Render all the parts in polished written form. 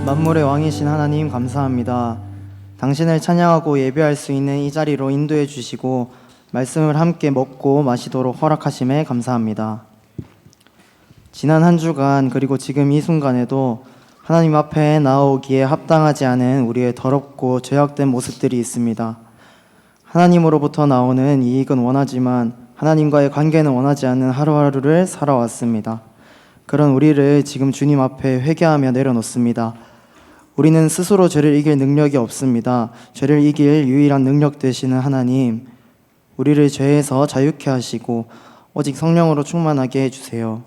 만물의 왕이신 하나님 감사합니다. 당신을 찬양하고 예배할 수 있는 이 자리로 인도해 주시고 말씀을 함께 먹고 마시도록 허락하심에 감사합니다. 지난 한 주간 그리고 지금 이 순간에도 하나님 앞에 나오기에 합당하지 않은 우리의 더럽고 죄악된 모습들이 있습니다. 하나님으로부터 나오는 이익은 원하지만 하나님과의 관계는 원하지 않는 하루하루를 살아왔습니다. 그런 우리를 지금 주님 앞에 회개하며 내려놓습니다. 우리는 스스로 죄를 이길 능력이 없습니다. 죄를 이길 유일한 능력 되시는 하나님, 우리를 죄에서 자유케 하시고 오직 성령으로 충만하게 해주세요.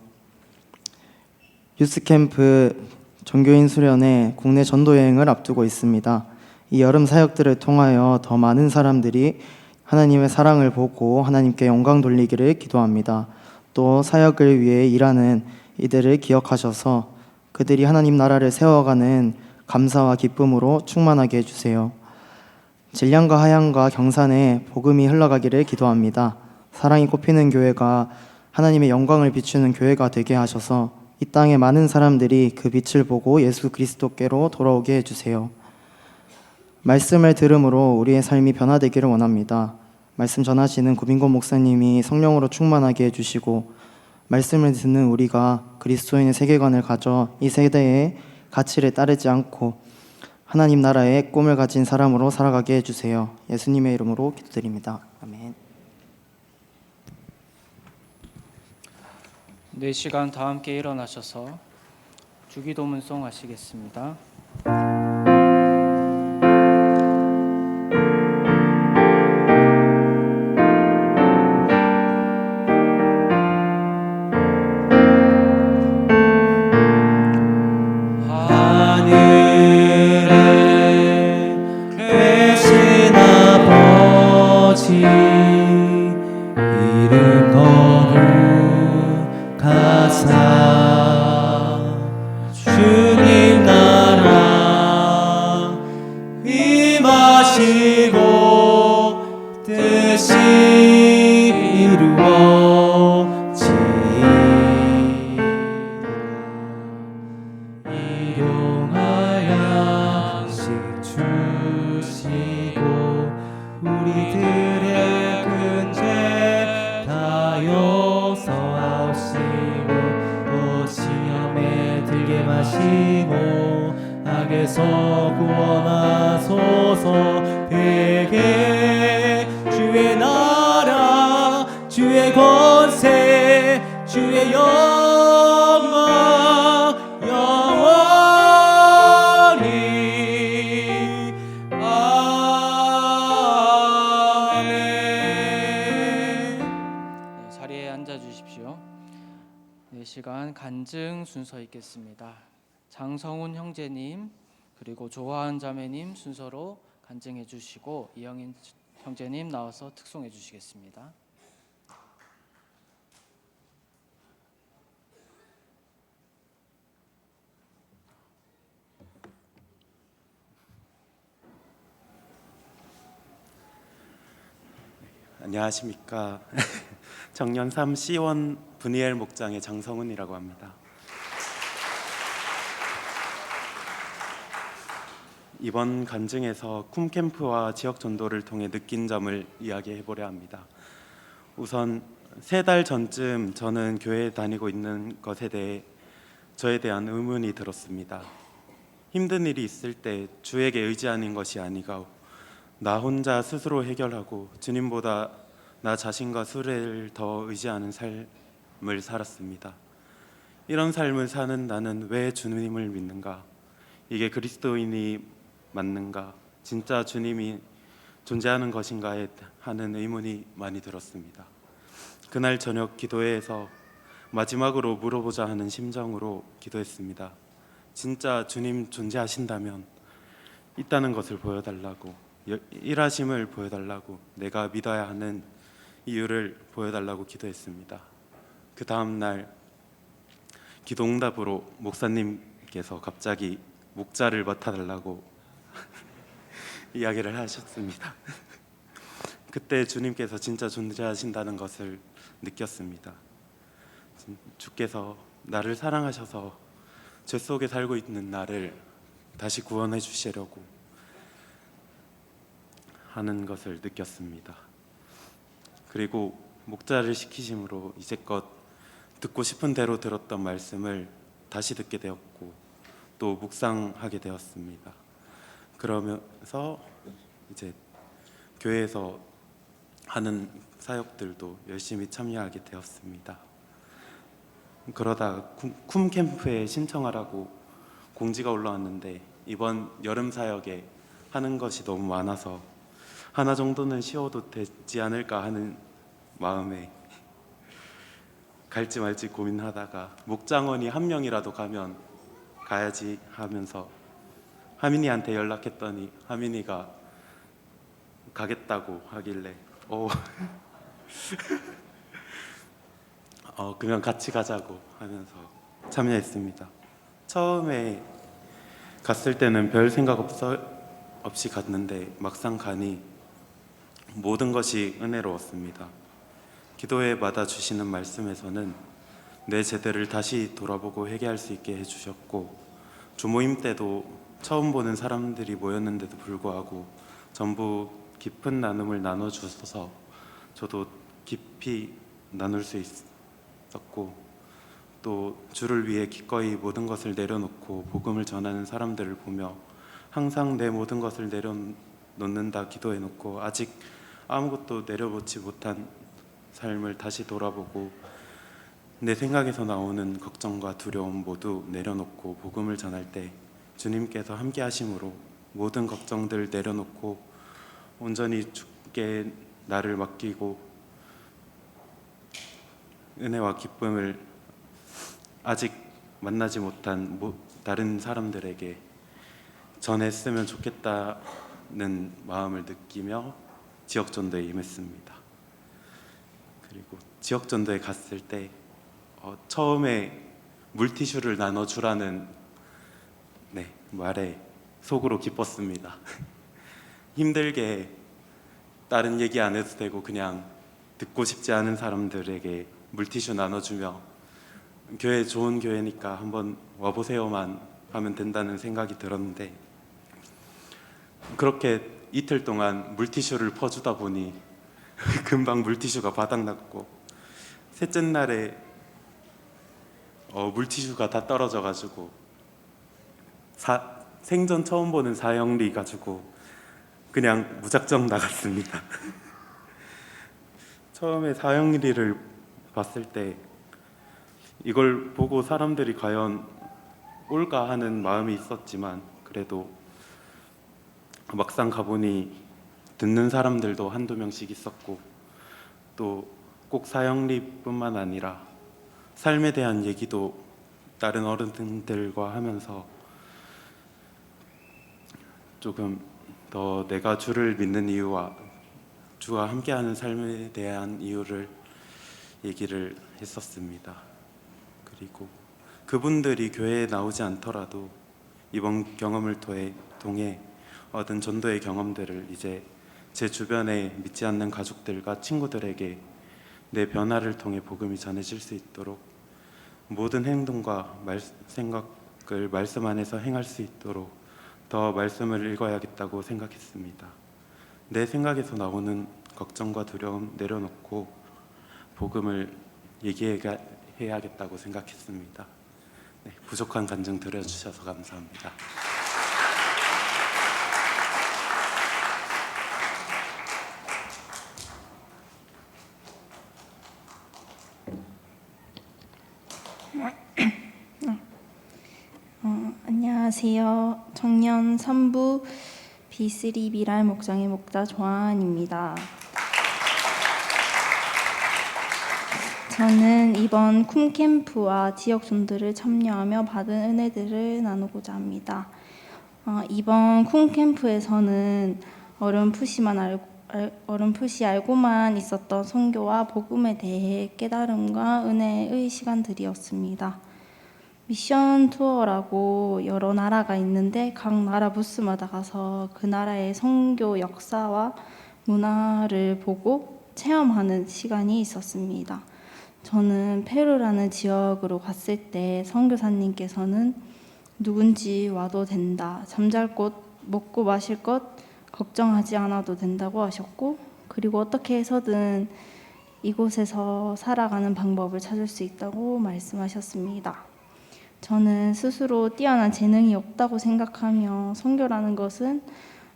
유스캠프 전교인 수련회 국내 전도 여행을 앞두고 있습니다. 이 여름 사역들을 통하여 더 많은 사람들이 하나님의 사랑을 보고 하나님께 영광 돌리기를 기도합니다. 또 사역을 위해 일하는 이들을 기억하셔서 그들이 하나님 나라를 세워가는 감사와 기쁨으로 충만하게 해주세요. 진량과 하양과 경산에 복음이 흘러가기를 기도합니다. 사랑이 꽃피는 교회가 하나님의 영광을 비추는 교회가 되게 하셔서 이 땅의 많은 사람들이 그 빛을 보고 예수 그리스도께로 돌아오게 해주세요. 말씀을 들음으로 우리의 삶이 변화되기를 원합니다. 말씀 전하시는 구빈곤 목사님이 성령으로 충만하게 해주시고 말씀을 듣는 우리가 그리스도인의 세계관을 가져 이 세대의 가치를 따르지 않고 하나님 나라의 꿈을 가진 사람으로 살아가게 해주세요. 예수님의 이름으로 기도드립니다. 아멘. 네, 시간 다 함께 일어나셔서 주기도문송 하시겠습니다. 이름 거룩하사 주님 나라 임하시고 뜻이 이루어지이다. 일용할 양식 주시고 우리들의 큰 죄 다 용서하시고 또 시험에 들게 마시고 악에서 구원하소서. 되게 주의 나라 주의 권세 주의 영광 영원히 자리에 앉아 주십시오. 네, 시간 간증 순서 있겠습니다. 장성훈 형제님 그리고 조화은 자매님 순서로 간증해 주시고 이영인 형제님 나와서 특송해 주시겠습니다. 안녕하십니까. 정년3 C1 분이엘 목장의 장성훈이라고 합니다. 이번 간증에서 쿰캠프와 지역 전도를 통해 느낀 점을 이야기해 보려 합니다. 우선 3달 전쯤 저는 교회에 다니고 있는 것에 대해 저에 대한 의문이 들었습니다. 힘든 일이 있을 때 주에게 의지하는 것이 아니고 나 혼자 스스로 해결하고 주님보다 나 자신과 수레를 더 의지하는 삶을 살았습니다. 이런 삶을 사는 나는 왜 주님을 믿는가? 이게 그리스도인이 맞는가? 진짜 주님이 존재하는 것인가에 하는 의문이 많이 들었습니다. 그날 저녁 기도회에서 마지막으로 물어보자 하는 심정으로 기도했습니다. 진짜 주님 존재하신다면 있다는 것을 보여달라고, 일하심을 보여달라고, 내가 믿어야 하는 이유를 보여달라고 기도했습니다. 그 다음 날 기도응답으로 목사님께서 갑자기 목자를 맡아달라고 이야기를 하셨습니다. 그때 주님께서 진짜 존재하신다는 것을 느꼈습니다. 주께서 나를 사랑하셔서 죄 속에 살고 있는 나를 다시 구원해 주시려고 하는 것을 느꼈습니다. 그리고 목자를 시키심으로 이제껏 듣고 싶은 대로 들었던 말씀을 다시 듣게 되었고 또 묵상하게 되었습니다. 그러면서 이제 교회에서 하는 사역들도 열심히 참여하게 되었습니다. 그러다 쿰 캠프에 신청하라고 공지가 올라왔는데 이번 여름 사역에 하는 것이 너무 많아서 하나 정도는 쉬어도 되지 않을까 하는 마음에 갈지 말지 고민하다가 목장원이 한 명이라도 가면 가야지 하면서 하민이한테 연락했더니 하민이가 가겠다고 하길래 그냥 같이 가자고 하면서 참여했습니다. 처음에 갔을 때는 별 생각 없이 갔는데 막상 가니 모든 것이 은혜로웠습니다. 기도에 받아주시는 말씀에서는 내 제대를 다시 돌아보고 회개할 수 있게 해주셨고 주모임 때도 처음 보는 사람들이 모였는데도 불구하고 전부 깊은 나눔을 나눠주셔서 저도 깊이 나눌 수 있었고 또 주를 위해 기꺼이 모든 것을 내려놓고 복음을 전하는 사람들을 보며 항상 내 모든 것을 내려놓는다 기도해놓고 아직 아무것도 내려놓지 못한 삶을 다시 돌아보고 내 생각에서 나오는 걱정과 두려움 모두 내려놓고 복음을 전할 때 주님께서 함께 하심으로 모든 걱정들 내려놓고 온전히 주께 나를 맡기고 은혜와 기쁨을 아직 만나지 못한 다른 사람들에게 전했으면 좋겠다는 마음을 느끼며 지역전도에 임했습니다. 그리고 지역전도에 갔을 때 처음에 물티슈를 나눠주라는 말에 속으로 기뻤습니다. 힘들게 다른 얘기 안 해도 되고 그냥 듣고 싶지 않은 사람들에게 물티슈 나눠주며 교회 좋은 교회니까 한번 와보세요만 하면 된다는 생각이 들었는데 그렇게 이틀 동안 물티슈를 퍼주다 보니 금방 물티슈가 바닥났고 셋째 날에 물티슈가 다 떨어져가지고 생전 처음 보는 사형리 가지고 그냥 무작정 나갔습니다. 처음에 사형리를 봤을 때 이걸 보고 사람들이 과연 올까 하는 마음이 있었지만 그래도 막상 가보니 듣는 사람들도 한두 명씩 있었고 또 꼭 사형리뿐만 아니라 삶에 대한 얘기도 다른 어른들과 하면서 조금 더 내가 주를 믿는 이유와 주와 함께하는 삶에 대한 이유를 얘기를 했었습니다. 그리고 그분들이 교회에 나오지 않더라도 이번 경험을 통해 얻은 전도의 경험들을 이제 제 주변에 믿지 않는 가족들과 친구들에게 내 변화를 통해 복음이 전해질 수 있도록 모든 행동과 생각을 말씀 안에서 행할 수 있도록 더 말씀을 읽어야겠다고 생각했습니다. 내 생각에서 나오는 걱정과 두려움 내려놓고 복음을 얘기해야겠다고 생각했습니다. 부족한 간증 들어주셔서 감사합니다. 안녕하세요. 청년 3부 B3 비랄 목장의 목자 조한입니다. 저는 이번 쿰캠프와 지역 전도를 참여하며 받은 은혜들을 나누고자 합니다. 이번 쿰캠프에서는 어렴풋이 알고만 있었던 선교와 복음에 대해 깨달음과 은혜의 시간들이었습니다. 미션 투어라고 여러 나라가 있는데 각 나라 부스마다 가서 그 나라의 선교 역사와 문화를 보고 체험하는 시간이 있었습니다. 저는 페루라는 지역으로 갔을 때 선교사님께서는 누군지 와도 된다. 잠잘 곳, 먹고 마실 것 걱정하지 않아도 된다고 하셨고, 그리고 어떻게 해서든 이곳에서 살아가는 방법을 찾을 수 있다고 말씀하셨습니다. 저는 스스로 뛰어난 재능이 없다고 생각하며 선교라는 것은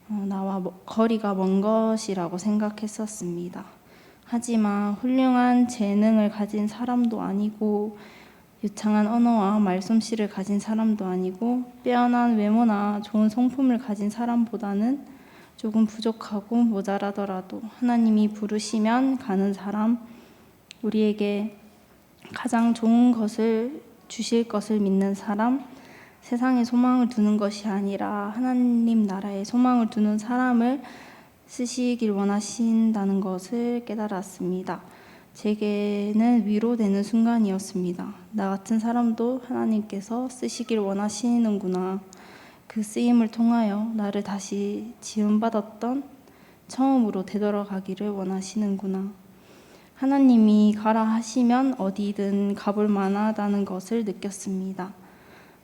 나와 거리가 먼 것이라고 생각했었습니다. 하지만 훌륭한 재능을 가진 사람도 아니고 유창한 언어와 말솜씨를 가진 사람도 아니고 빼어난 외모나 좋은 성품을 가진 사람보다는 조금 부족하고 모자라더라도 하나님이 부르시면 가는 사람, 우리에게 가장 좋은 것을 주실 것을 믿는 사람, 세상에 소망을 두는 것이 아니라 하나님 나라에 소망을 두는 사람을 쓰시길 원하신다는 것을 깨달았습니다. 제게는 위로되는 순간이었습니다. 나 같은 사람도 하나님께서 쓰시길 원하시는구나. 그 쓰임을 통하여 나를 다시 지음받았던 처음으로 되돌아가기를 원하시는구나. 하나님이 가라 하시면 어디든 가볼 만하다는 것을 느꼈습니다.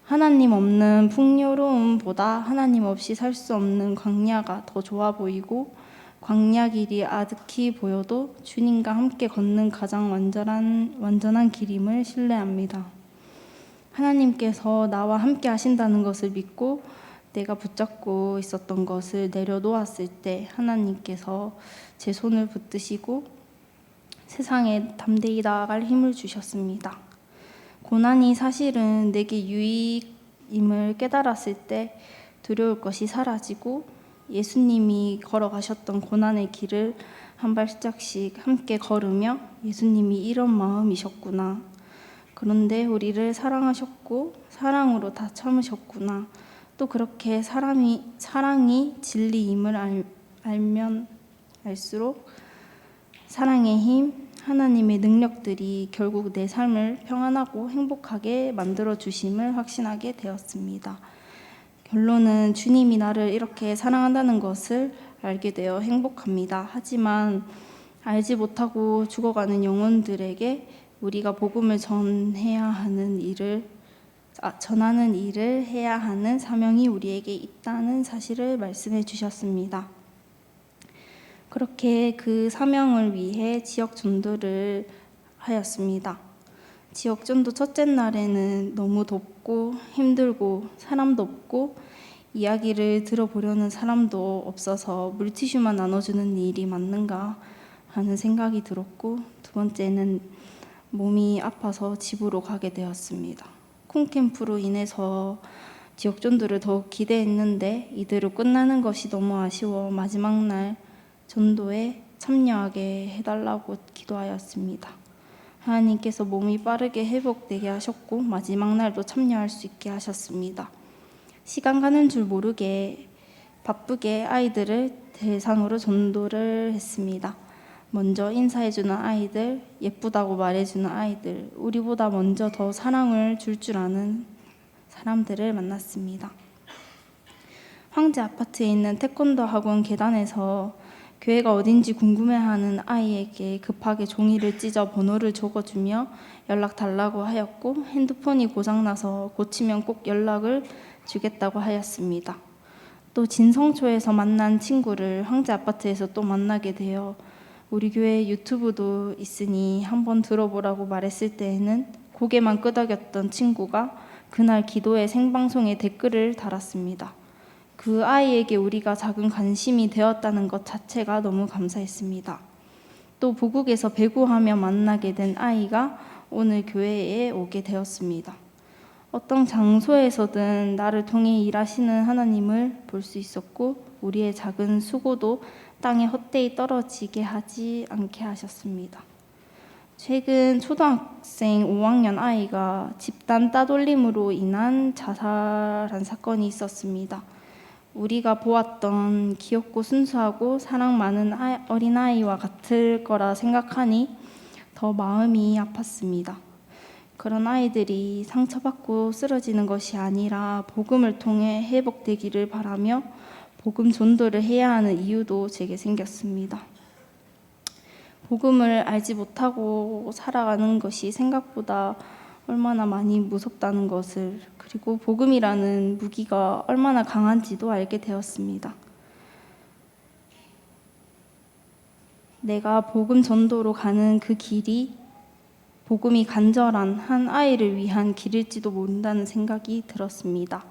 하나님 없는 풍요로움보다 하나님 없이 살 수 없는 광야가 더 좋아 보이고, 광야 길이 아득히 보여도 주님과 함께 걷는 가장 완전한 길임을 신뢰합니다. 하나님께서 나와 함께 하신다는 것을 믿고 내가 붙잡고 있었던 것을 내려놓았을 때 하나님께서 제 손을 붙드시고 세상에 담대히 나아갈 힘을 주셨습니다. 고난이 사실은 내게 유익임을 깨달았을 때 두려울 것이 사라지고 예수님이 걸어가셨던 고난의 길을 한 발짝씩 함께 걸으며 예수님이 이런 마음이셨구나. 그런데 우리를 사랑하셨고 사랑으로 다 참으셨구나. 또 그렇게 사랑이 진리임을 알면 알수록 사랑의 힘, 하나님의 능력들이 결국 내 삶을 평안하고 행복하게 만들어 주심을 확신하게 되었습니다. 결론은 주님이 나를 이렇게 사랑한다는 것을 알게 되어 행복합니다. 하지만 알지 못하고 죽어가는 영혼들에게 우리가 복음을 전하는 일을 해야 하는 사명이 우리에게 있다는 사실을 말씀해 주셨습니다. 그렇게 그 사명을 위해 지역 전도를 하였습니다. 지역 전도 첫째 날에는 너무 덥고 힘들고 사람도 없고 이야기를 들어보려는 사람도 없어서 물티슈만 나눠주는 일이 맞는가 하는 생각이 들었고, 두 번째는 몸이 아파서 집으로 가게 되었습니다. 콩캠프로 인해서 지역 전도를 더욱 기대했는데 이대로 끝나는 것이 너무 아쉬워 마지막 날 전도에 참여하게 해달라고 기도하였습니다. 하나님께서 몸이 빠르게 회복되게 하셨고 마지막 날도 참여할 수 있게 하셨습니다. 시간 가는 줄 모르게 바쁘게 아이들을 대상으로 전도를 했습니다. 먼저 인사해주는 아이들, 예쁘다고 말해주는 아이들, 우리보다 먼저 더 사랑을 줄 아는 사람들을 만났습니다. 황제 아파트에 있는 태권도 학원 계단에서 교회가 어딘지 궁금해하는 아이에게 급하게 종이를 찢어 번호를 적어주며 연락 달라고 하였고, 핸드폰이 고장나서 고치면 꼭 연락을 주겠다고 하였습니다. 또 진성초에서 만난 친구를 황제 아파트에서 또 만나게 되어 우리 교회 유튜브도 있으니 한번 들어보라고 말했을 때에는 고개만 끄덕였던 친구가 그날 기도회 생방송에 댓글을 달았습니다. 그 아이에게 우리가 작은 관심이 되었다는 것 자체가 너무 감사했습니다. 또 보국에서 배구하며 만나게 된 아이가 오늘 교회에 오게 되었습니다. 어떤 장소에서든 나를 통해 일하시는 하나님을 볼 수 있었고, 우리의 작은 수고도 땅에 헛되이 떨어지게 하지 않게 하셨습니다. 최근 초등학생 5학년 아이가 집단 따돌림으로 인한 자살한 사건이 있었습니다. 우리가 보았던 귀엽고 순수하고 사랑 많은 어린아이와 같을 거라 생각하니 더 마음이 아팠습니다. 그런 아이들이 상처받고 쓰러지는 것이 아니라 복음을 통해 회복되기를 바라며 복음 전도를 해야 하는 이유도 제게 생겼습니다. 복음을 알지 못하고 살아가는 것이 생각보다 얼마나 많이 무섭다는 것을, 그리고 복음이라는 무기가 얼마나 강한지도 알게 되었습니다. 내가 복음 전도로 가는 그 길이 복음이 간절한 한 아이를 위한 길일지도 모른다는 생각이 들었습니다.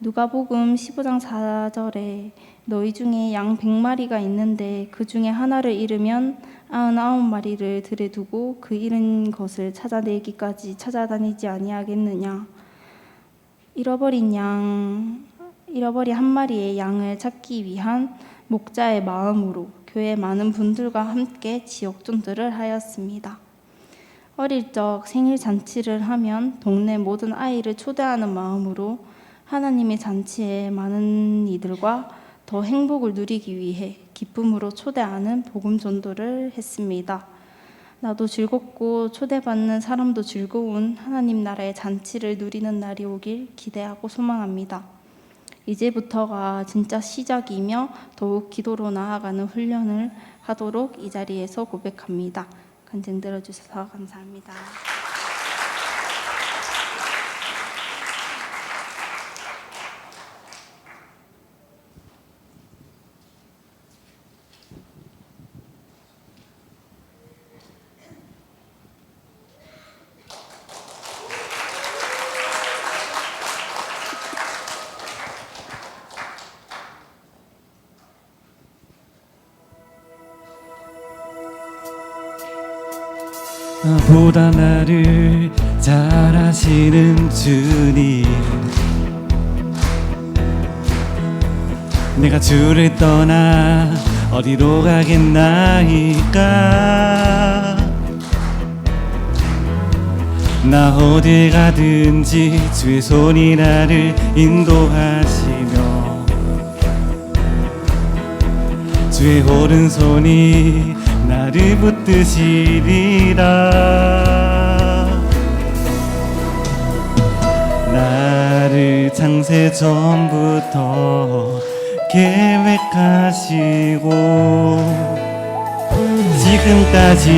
누가복음 15장 4절에 너희 중에 양 100마리가 있는데 그 중에 하나를 잃으면 99마리를 들에 두고 그 잃은 것을 찾아내기까지 찾아다니지 아니하겠느냐. 잃어버린 한 마리의 양을 찾기 위한 목자의 마음으로 교회 많은 분들과 함께 지역 전도를 하였습니다. 어릴 적 생일 잔치를 하면 동네 모든 아이를 초대하는 마음으로 하나님의 잔치에 많은 이들과 더 행복을 누리기 위해 기쁨으로 초대하는 복음 전도를 했습니다. 나도 즐겁고 초대받는 사람도 즐거운 하나님 나라의 잔치를 누리는 날이 오길 기대하고 소망합니다. 이제부터가 진짜 시작이며 더욱 기도로 나아가는 훈련을 하도록 이 자리에서 고백합니다. 간증 들어주셔서 감사합니다. 나보다 나를 잘 아시는 주님, 내가 주를 떠나 어디로 가겠나이까. 나 어딜 가든지 주의 손이 나를 인도하시며 주의 오른손이 나를 붙드시리라. 나를 창세 전부터 계획하시고 지금까지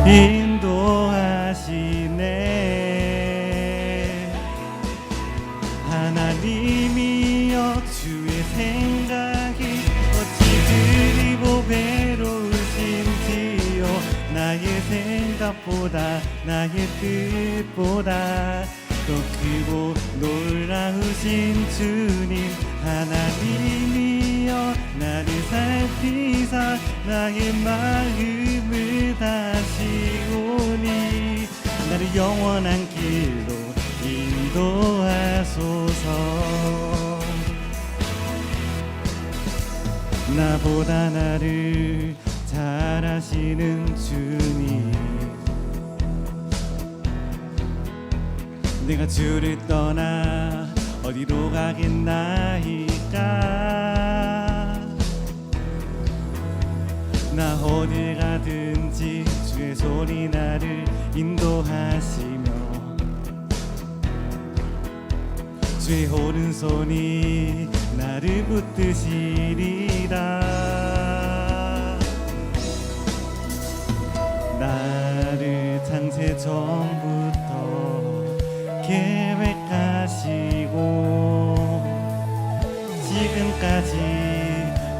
인도하시네. 하나님이여 주의 생각이 어찌 그리 보배로우신지요. 나의 생각보다 나의 뜻보다 더 크고 놀라우신 주님, 하나님이여 나를 살피사 나의 마음을 다시오니 나를 영원한 길로 인도하소서. 나보다 나를 잘 아시는 주님, 내가 주를 떠나 어디로 가겠나이까. 나 어딜 가든지 주의 손이 나를 인도하시며 주의 오른손이 나를 붙드시리라. 나를 창세 전부터 계획하시고 지금까지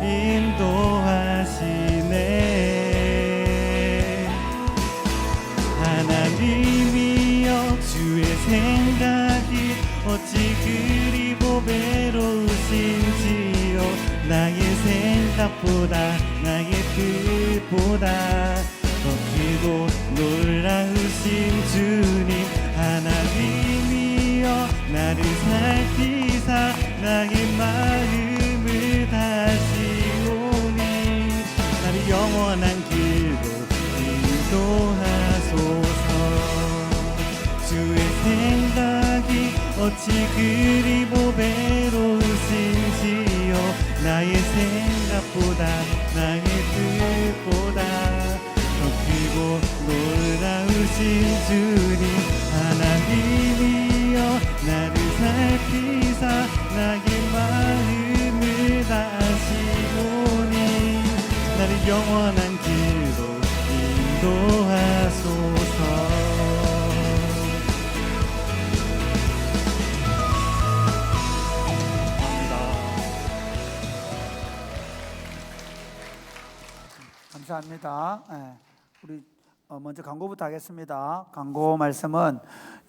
인도하시네. 하나님이여 주의 생각이 어찌 그리 보배로우신지요. 나의 생각보다 나의 뜻보다 더 크고 놀라우신 주님, 하나님이여 나를 살피사 나의 마음을 다시오니 나를 영원한 길로 인도하소서. 주의 생각이 어찌 그리 보배로우신지요. 나의 생각보다 나의 뜻보다 더 크고 놀라우신 주님, 하나님이여 나를 살피사 나의 마음을 다시오니 나를 영원한 길로 인도하소서. 감사합니다. 예, 우리 먼저 광고부터 하겠습니다. 광고 말씀은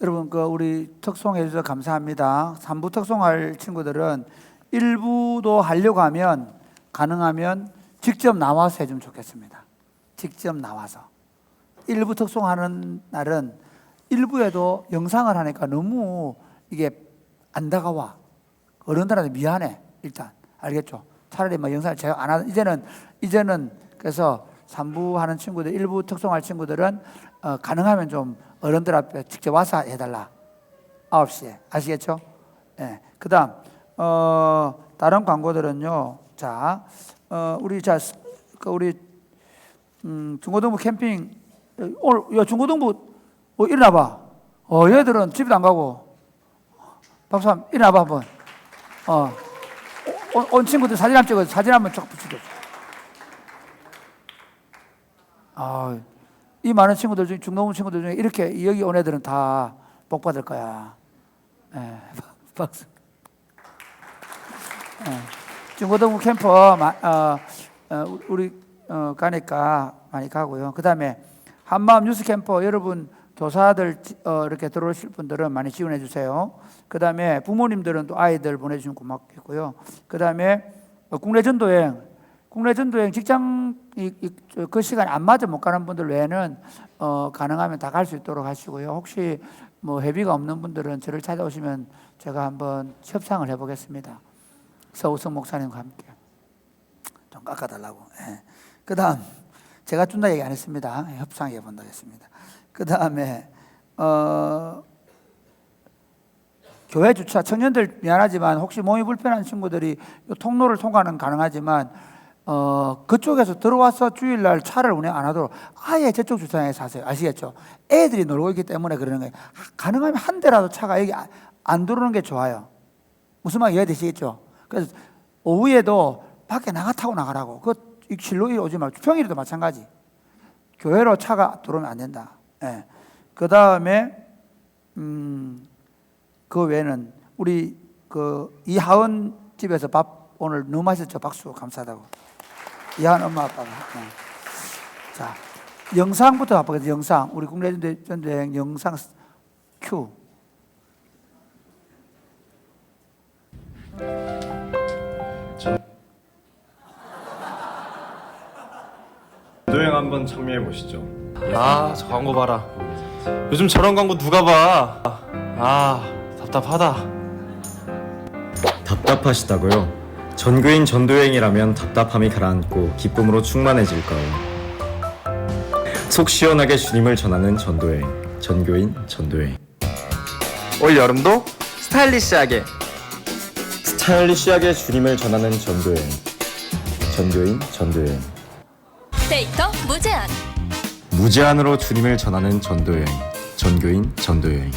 여러분 우리 특송해 주셔서 감사합니다. 3부 특송할 친구들은 1부도 하려고 하면 가능하면 직접 나와서 해주면 좋겠습니다. 직접 나와서 1부 특송하는 날은 1부에도 영상을 하니까 너무 이게 안 다가와. 어른들한테 미안해. 일단 알겠죠? 차라리 뭐 영상을 제가 안 하는 이제는 그래서 3부 하는 친구들 1부 특송할 친구들은 가능하면 좀 어른들 앞에 직접 와서 해달라. 9시에 아시겠죠? 예. 그다음 다른 광고들은요. 자, 우리 중고등부 캠핑 오늘 중고등부 일어나봐. 얘들은 집에도 안 가고 박수 한번 일어나봐 한번. 온 친구들 사진 한번 찍어서 사진 한번 쫙 붙여줘. 이 많은 친구들 중에 중고등부 친구들 중에 이렇게 여기 온 애들은 다 복 받을 거야. 예, 박수. 예, 중고등부 캠프 우리 가니까 많이 가고요. 그 다음에 한마음 뉴스 캠프 여러분 교사들 이렇게 들어오실 분들은 많이 지원해 주세요. 그 다음에 부모님들은 또 아이들 보내주시면 고맙겠고요. 그 다음에 국내 전도여행 직장 그 시간에 안 맞아 못 가는 분들 외에는 가능하면 다 갈 수 있도록 하시고요. 혹시 뭐 회비가 없는 분들은 저를 찾아오시면 제가 한번 협상을 해보겠습니다. 서우성 목사님과 함께 좀 깎아달라고. 예. 그 다음 제가 준다 얘기 안 했습니다. 협상해 본다고 했습니다. 그 다음에 교회 주차 청년들 미안하지만 혹시 몸이 불편한 친구들이 이 통로를 통과는 가능하지만 그쪽에서 들어와서 주일날 차를 운행 안 하도록 아예 저쪽 주차장에 사세요. 아시겠죠? 애들이 놀고 있기 때문에 그러는 거예요. 가능하면 한 대라도 차가 여기 안 들어오는 게 좋아요. 무슨 말인지 이해되시겠죠? 그래서 오후에도 밖에 타고 나가라고. 실로일 오지 말고 평일에도 마찬가지. 교회로 차가 들어오면 안 된다. 예. 그 다음에 그 외에는 우리 이하은 집에서 밥 오늘 너무 맛있었죠. 박수 감사하다고. 이하은 엄마 아빠가. 예. 자, 영상부터 가보겠습니다. 영상 우리 국내 전도여행 영상 큐. 전도여행 한번 참여해 보시죠. 저 광고 봐라. 요즘 저런 광고 누가 봐? 답답하다. 답답하시다고요? 전교인 전도여행이라면 답답함이 가라앉고 기쁨으로 충만해질까요? 속 시원하게 주님을 전하는 전도여행, 전교인 전도여행. 올 여름도 스타일리시하게 주님을 전하는 전도여행, 전교인 전도여행. 데이터 무제한. 무제한으로 주님을 전하는 전도여행, 전교인 전도여행.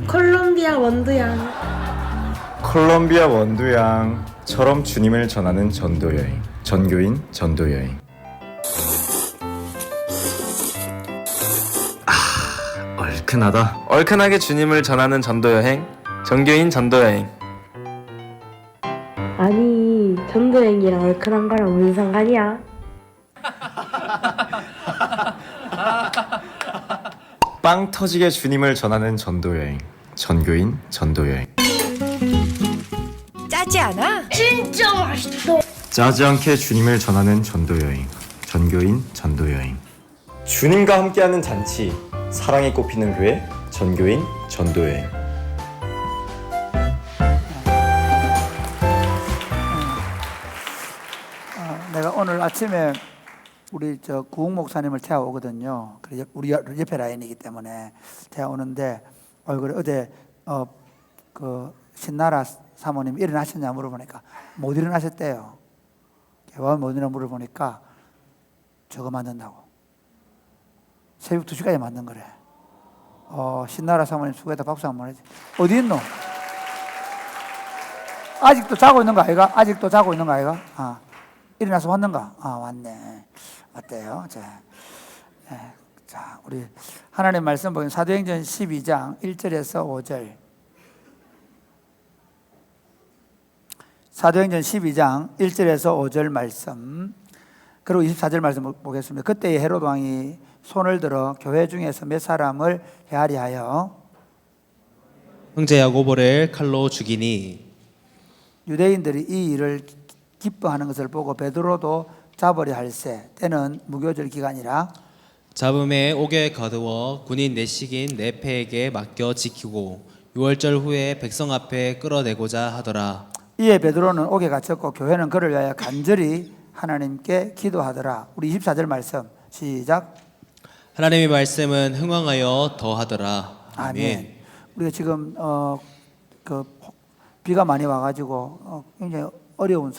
콜롬비아 원두양. 콜롬비아 원두양처럼 주님을 전하는 전도여행, 전교인 전도여행. 얼큰하다. 얼큰하게 주님을 전하는 전도여행, 전교인 전도여행. 아니, 전도여행이랑 얼큰한 거랑 무슨 상관이야? 빵 터지게 주님을 전하는 전도여행, 전교인 전도여행. 짜지 않아? 진짜 맛있어. 짜지 않게 주님을 전하는 전도여행, 전교인 전도여행. 주님과 함께하는 잔치, 사랑이 꽃피는 교회, 전교인 전도여행. 내가 오늘 아침에 우리 구웅 목사님을 태워오거든요. 그래서 우리 옆에 라인이기 때문에 태워오는데 그래 어제 신나라 사모님 일어나셨냐 물어보니까 못 일어나셨대요. 왜 못 일어나 물어보니까 저거 만든다고. 새벽 2시까지 만든 거래. 신나라 사모님 수고했다. 박수 한번 해야지. 어디 있노? 아직도 자고 있는 거 아이가? 일어나서 왔는가? 왔네. 왔대요. 자, 우리 하나님 말씀 보면 사도행전 12장 1절에서 5절. 사도행전 12장 1절에서 5절 말씀, 그리고 24절 말씀 보겠습니다. 그때 헤롯 왕이 손을 들어 교회 중에서 몇 사람을 헤아리 하여 형제 야고보를 칼로 죽이니 유대인들이 이 일을 기뻐하는 것을 보고 베드로도 잡으려 할세. 때는 무교절 기간이라 잡음에 옥에 가두어 군인 내식인 네페에게 맡겨 지키고 6월절 후에 백성 앞에 끌어내고자 하더라. 이에 베드로는 옥에 갇혔고 교회는 그를 위하여 간절히 하나님께 기도하더라. 우리 24절 말씀 시작. 하나님의 말씀은 흥왕하여 더하더라. 아멘. 우리가 지금 비가 많이 와가지고 굉장히 어려운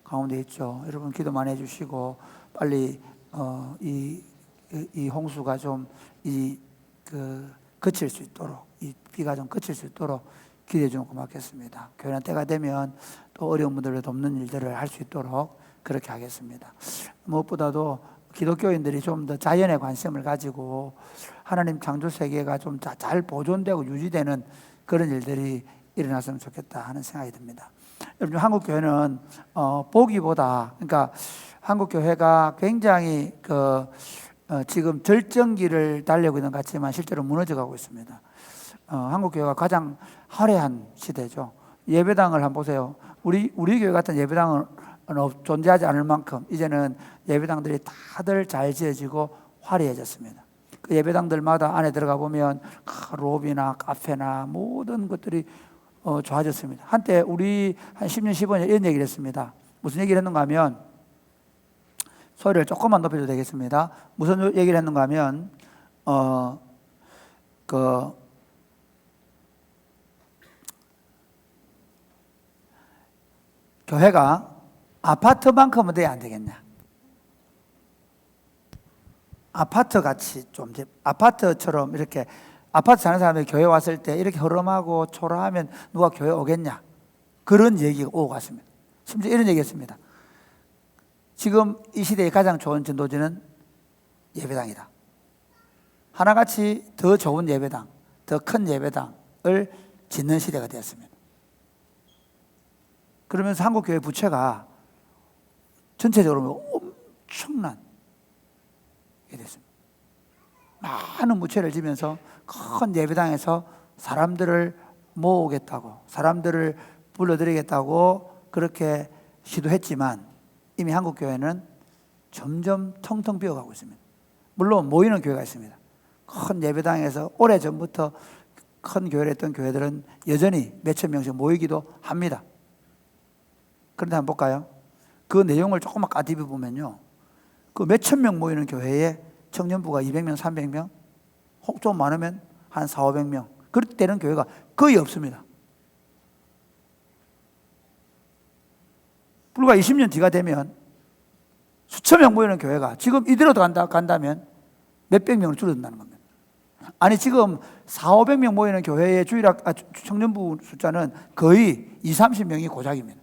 가운데 있죠. 여러분 기도 많이 해주시고 빨리 이 홍수가 좀 그칠 수 있도록, 이 비가 좀 그칠 수 있도록 기도해 주면 고맙겠습니다. 교회는 때가 되면 또 어려운 분들을 돕는 일들을 할 수 있도록 그렇게 하겠습니다. 무엇보다도 기독교인들이 좀 더 자연에 관심을 가지고 하나님 창조 세계가 좀 잘 보존되고 유지되는 그런 일들이 일어났으면 좋겠다 하는 생각이 듭니다. 여러분 한국 교회는 보기보다, 그러니까 한국 교회가 굉장히 지금 절정기를 달리고 있는 것 같지만 실제로 무너져가고 있습니다. 한국 교회가 가장 화려한 시대죠. 예배당을 한번 보세요. 우리 교회 같은 예배당은 존재하지 않을 만큼 이제는 예배당들이 다들 잘 지어지고 화려해졌습니다. 그 예배당들마다 안에 들어가 보면 로비나 카페나 모든 것들이 좋아졌습니다. 한때 우리 한 10년, 15년 이런 얘기를 했습니다. 무슨 얘기를 했는가 하면, 소리를 조금만 높여도 되겠습니다. 무슨 얘기를 했는가 하면, 교회가 아파트만큼은 돼야 안 되겠냐. 아파트 같이 좀, 아파트처럼 이렇게, 아파트 사는 사람들이 교회 왔을 때 이렇게 허름하고 초라하면 누가 교회 오겠냐. 그런 얘기가 오고 갔습니다. 심지어 이런 얘기 했습니다. 지금 이 시대에 가장 좋은 전도지는 예배당이다. 하나같이 더 좋은 예배당, 더 큰 예배당을 짓는 시대가 되었습니다. 그러면서 한국교회 부채가 전체적으로 엄청난 게 됐습니다. 많은 부채를 지면서 큰 예배당에서 사람들을 모으겠다고, 사람들을 불러들이겠다고 그렇게 시도했지만 이미 한국교회는 점점 텅텅 비어가고 있습니다. 물론 모이는 교회가 있습니다. 큰 예배당에서 오래전부터 큰 교회를 했던 교회들은 여전히 몇천 명씩 모이기도 합니다. 그런데 한번 볼까요? 그 내용을 조금만 까디비 보면요, 그 몇천 명 모이는 교회에 청년부가 200명, 300명, 혹 좀 많으면 한 400, 500명, 그럴 때는 교회가 거의 없습니다. 불과 20년 뒤가 되면 수천 명 모이는 교회가 지금 이대로 간다면 몇백 명으로 줄어든다는 겁니다. 아니 지금 400, 500명 모이는 교회의 청년부 숫자는 거의 20, 30명이 고작입니다.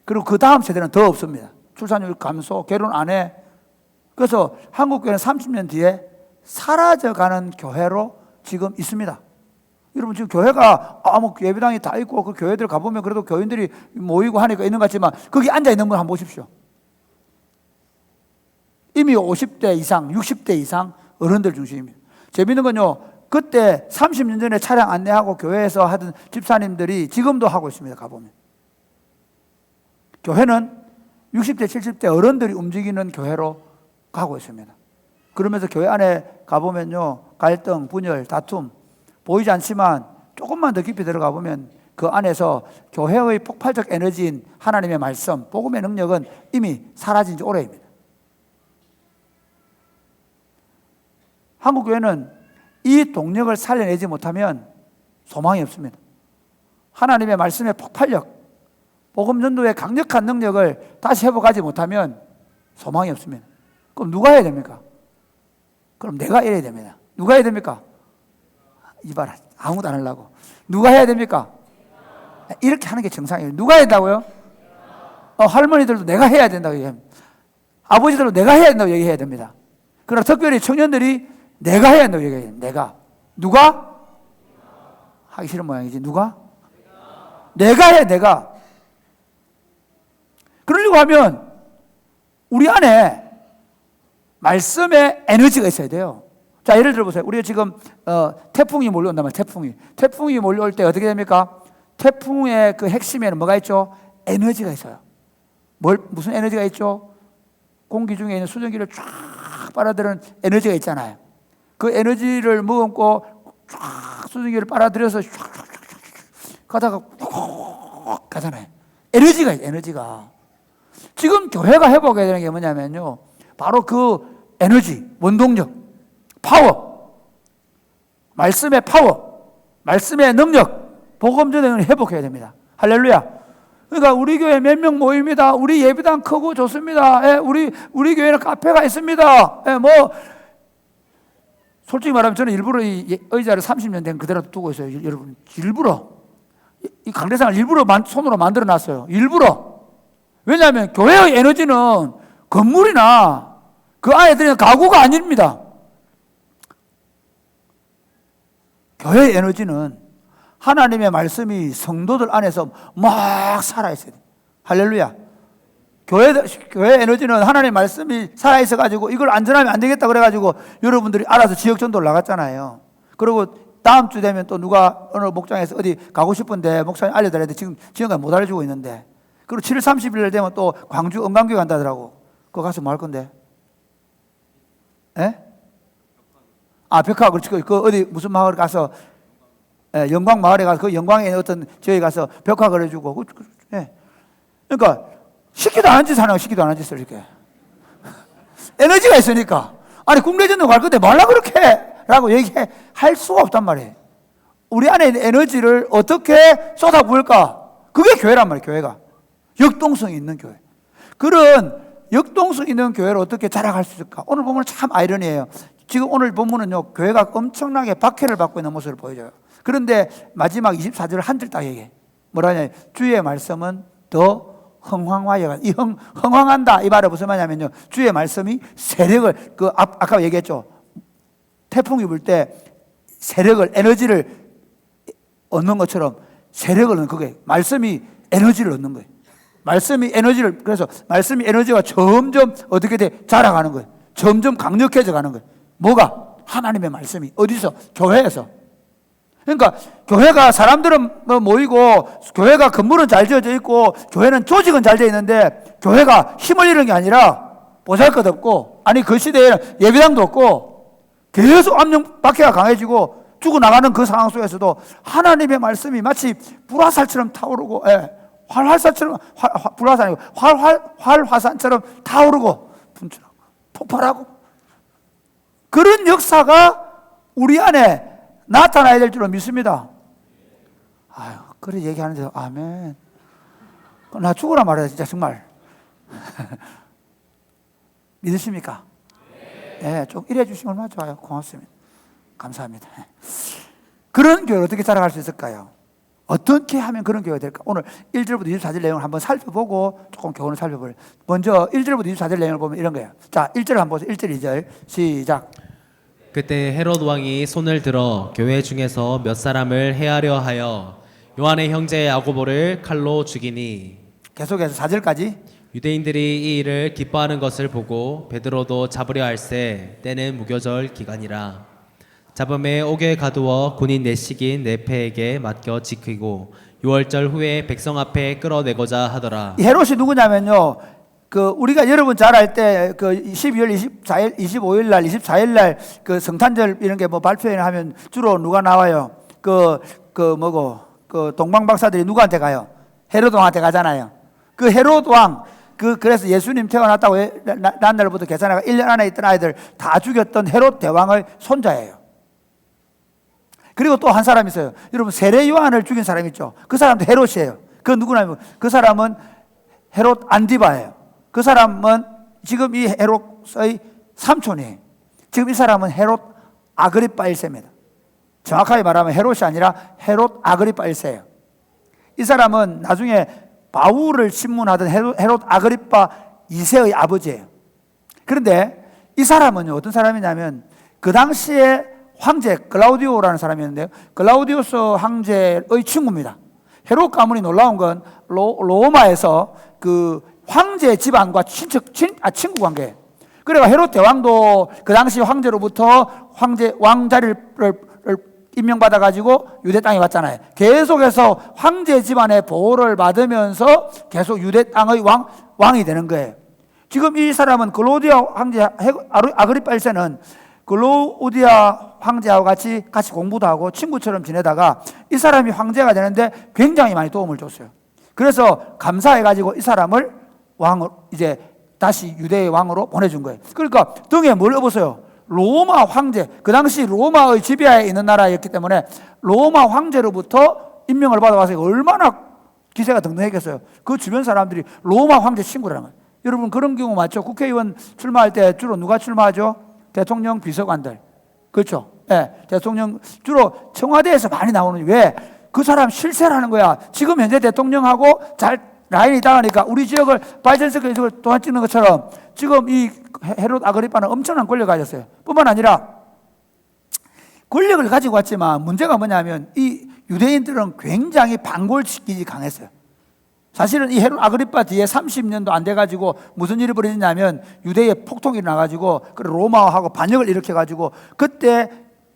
그리고 그 다음 세대는 더 없습니다. 출산율 감소, 결혼 안 해. 그래서 한국교회는 30년 뒤에 사라져가는 교회로 지금 있습니다. 여러분 지금 교회가 뭐 예배당이 다 있고 그 교회들 가보면 그래도 교인들이 모이고 하니까 있는 것 같지만 거기 앉아있는 분 한번 보십시오. 이미 50대 이상, 60대 이상 어른들 중심입니다. 재밌는 건요, 그때 30년 전에 차량 안내하고 교회에서 하던 집사님들이 지금도 하고 있습니다. 가보면 교회는 60대 70대 어른들이 움직이는 교회로 가고 있습니다. 그러면서 교회 안에 가보면요, 갈등, 분열, 다툼 보이지 않지만 조금만 더 깊이 들어가 보면 그 안에서 교회의 폭발적 에너지인 하나님의 말씀, 복음의 능력은 이미 사라진 지 오래입니다. 한국교회는 이 동력을 살려내지 못하면 소망이 없습니다. 하나님의 말씀의 폭발력, 복음 전도의 강력한 능력을 다시 회복하지 못하면 소망이 없습니다. 그럼 누가 해야 됩니까? 그럼 내가 이래야 됩니다. 누가 해야 됩니까? 이봐라, 아무도 안 하려고. 누가 해야 됩니까? 이렇게 하는 게 정상이에요. 누가 해야 된다고요? 할머니들도 내가 해야 된다고 얘기합니다. 아버지들도 내가 해야 된다고 얘기해야 됩니다. 그러나 특별히 청년들이 내가 해야 된다고 얘기해요. 내가. 누가? 하기 싫은 모양이지. 누가? 내가 해, 내가. 그러려고 하면 우리 안에 말씀의 에너지가 있어야 돼요. 자, 예를 들어보세요. 우리가 지금 태풍이 몰려온단 말이에요. 태풍이 몰려올 때 어떻게 됩니까? 태풍의 그 핵심에는 뭐가 있죠? 에너지가 있어요. 무슨 에너지가 있죠? 공기 중에 있는 수증기를 쫙 빨아들이는 에너지가 있잖아요. 그 에너지를 머금고 쫙 수증기를 빨아들여서 쫙 가다가 가잖아요. 에너지가 있어요. 에너지가. 지금 교회가 회복해야 되는 게 뭐냐면요, 바로 그 에너지, 원동력, 파워, 말씀의 파워, 말씀의 능력, 복음 전행을 회복해야 됩니다. 할렐루야. 그러니까 우리 교회 몇 명 모입니다. 우리 예배당 크고 좋습니다. 예, 우리 교회는 카페가 있습니다. 예, 뭐 솔직히 말하면 저는 일부러 이 의자를 30년 된 그대로 두고 있어요. 여러분, 일부러 이 강대상을 일부러 손으로 만들어 놨어요. 일부러. 왜냐하면 교회의 에너지는 건물이나 그 안에 들어있는 가구가 아닙니다. 교회의 에너지는 하나님의 말씀이 성도들 안에서 막 살아있어야 돼요. 할렐루야. 교회 에너지는 하나님의 말씀이 살아있어가지고 이걸 안전하면 안 되겠다 그래가지고 여러분들이 알아서 지역전도를 나갔잖아요. 그리고 다음 주 되면 또 누가 어느 목장에서 어디 가고 싶은데 목사님 알려드려야 돼. 지금까지 못 알려주고 있는데. 그리고 7월 30일 되면 또 광주 은광교회 간다더라고. 그거 가서 뭐 할 건데? 예? 아, 벽화, 그렇지. 그 어디 무슨 마을 가서, 예, 영광 마을에 가서 그 영광에 어떤 저희 가서 벽화 그려주고. 예. 그러니까 시키도 안 한 짓을 하는 거, 시키도 안 한 짓을 이렇게. 에너지가 있으니까. 아니, 국내전도 갈 건데 말라 그렇게 라고 얘기할 수가 없단 말이에요. 우리 안에 있는 에너지를 어떻게 쏟아부을까? 그게 교회란 말이에요, 교회가. 역동성이 있는 교회. 그런 역동성 있는 교회를 어떻게 자랑할 수 있을까? 오늘 본문은 참 아이러니해요. 지금 오늘 본문은요, 교회가 엄청나게 박해를 받고 있는 모습을 보여줘요. 그런데 마지막 24절 한 줄 딱 얘기해. 뭐라 하냐? 주의 말씀은 더 흥황하여. 이 흥황한다. 이 말은 무슨 말이냐면요, 주의 말씀이 세력을, 아까 얘기했죠. 태풍이 불 때 세력을, 에너지를 얻는 것처럼 세력을 얻는 그게 말씀이 에너지를 얻는 거예요. 말씀이 에너지를, 그래서 말씀이 에너지가 점점 어떻게 돼? 자라가는 거예요. 점점 강력해져 가는 거예요. 뭐가? 하나님의 말씀이. 어디서? 교회에서. 그러니까 교회가 사람들은 모이고 교회가 건물은 잘 지어져 있고 교회는 조직은 잘 되어 있는데 교회가 힘을 잃은 게 아니라 보잘것없고, 아니 그 시대에는 예배당도 없고 계속 압력 박해가 강해지고 죽어나가는 그 상황 속에서도 하나님의 말씀이 마치 불화살처럼 타오르고, 활화살처럼, 불화살이 아니고 활화산처럼 타오르고 분출하고 폭발하고, 그런 역사가 우리 안에 나타나야 될 줄로 믿습니다. 아유, 그래 얘기하는데 아멘. 나 죽으라 말이야 진짜 정말. 믿으십니까? 네, 좀 이래 주시면 얼마나 좋아요. 고맙습니다. 감사합니다. 그런 교회를 어떻게 자라갈 수 있을까요? 어떻게 하면 그런 교회가 될까? 오늘 1절부터 24절 내용을 한번 살펴보고 조금 교훈을 살펴볼게요. 먼저 1절부터 24절 내용을 보면 이런 거예요. 자, 1절 한번 보세요. 1절, 2절 시작. 그때 헤롯 왕이 손을 들어 교회 중에서 몇 사람을 해하려 하여 요한의 형제 야고보를 칼로 죽이니, 계속해서 4절까지. 유대인들이 이 일을 기뻐하는 것을 보고 베드로도 잡으려 할세 때는 무교절 기간이라. 잡음에 옥에 가두어 군인 내식인 네페에게 맡겨 지키고 6월절 후에 백성 앞에 끌어내고자 하더라. 이 헤롯이 누구냐면요, 우리가 여러분 잘 알 때 12월 24일, 25일 날, 24일 날 성탄절 이런 게 뭐 발표회를 하면 주로 누가 나와요? 동방 박사들이 누구한테 가요? 헤롯 왕한테 가잖아요. 그 헤롯 왕, 그래서 예수님 태어났다고 난 날부터 계산해가 1년 안에 있던 아이들 다 죽였던 헤롯 대왕의 손자예요. 그리고 또 한 사람 있어요. 여러분, 세례 요한을 죽인 사람 있죠? 그 사람도 헤롯이에요. 그 누구냐면 그 사람은 헤롯 안디바예요. 그 사람은 지금 이 헤롯의 삼촌이에요. 지금 이 사람은 헤롯 아그리파 1세입니다. 정확하게 말하면 헤롯이 아니라 헤롯 아그리파 1세예요. 이 사람은 나중에 바울을 신문하던 헤롯 아그리파 2세의 아버지예요. 그런데 이 사람은요, 어떤 사람이냐면 그 당시에 황제 클라우디오라는 사람이었는데요, 클라우디오스 황제의 친구입니다. 헤롯 가문이 놀라운 건 로마에서 그 황제 집안과 친구 관계. 그래가 헤롯 대왕도 그 당시 황제로부터 왕 자리를 임명받아 가지고 유대 땅에 왔잖아요. 계속해서 황제 집안의 보호를 받으면서 계속 유대 땅의 왕이 되는 거예요. 지금 이 사람은 글로디아 황제 아그리파 1세는 글로디아 황제하고 같이 공부도 하고 친구처럼 지내다가 이 사람이 황제가 되는데 굉장히 많이 도움을 줬어요. 그래서 감사해가지고 이 사람을 이제 다시 유대의 왕으로 보내준 거예요. 그러니까 등에 뭘 업었어요? 로마 황제, 그 당시 로마의 지배하에 있는 나라였기 때문에 로마 황제로부터 임명을 받아와서 얼마나 기세가 등등했겠어요. 그 주변 사람들이 로마 황제 친구라는 거예요. 여러분 그런 경우 맞죠? 국회의원 출마할 때 주로 누가 출마하죠? 대통령 비서관들. 그렇죠? 네, 대통령 주로 청와대에서 많이 나오는. 왜? 그 사람 실세라는 거야. 지금 현재 대통령하고 잘 라인이 닿으니까 우리 지역을 바이든스크에 도안 찍는 것처럼 지금 이 헤롯 아그리파는 엄청난 권력을 가졌어요. 뿐만 아니라 권력을 가지고 왔지만 문제가 뭐냐면 이 유대인들은 굉장히 반골치기 강했어요. 사실은 이 헤롯 아그리파 뒤에 30년도 안 돼가지고 무슨 일이 벌어졌냐면 유대에 폭동이 나가지고 로마하고 반역을 일으켜가지고 그때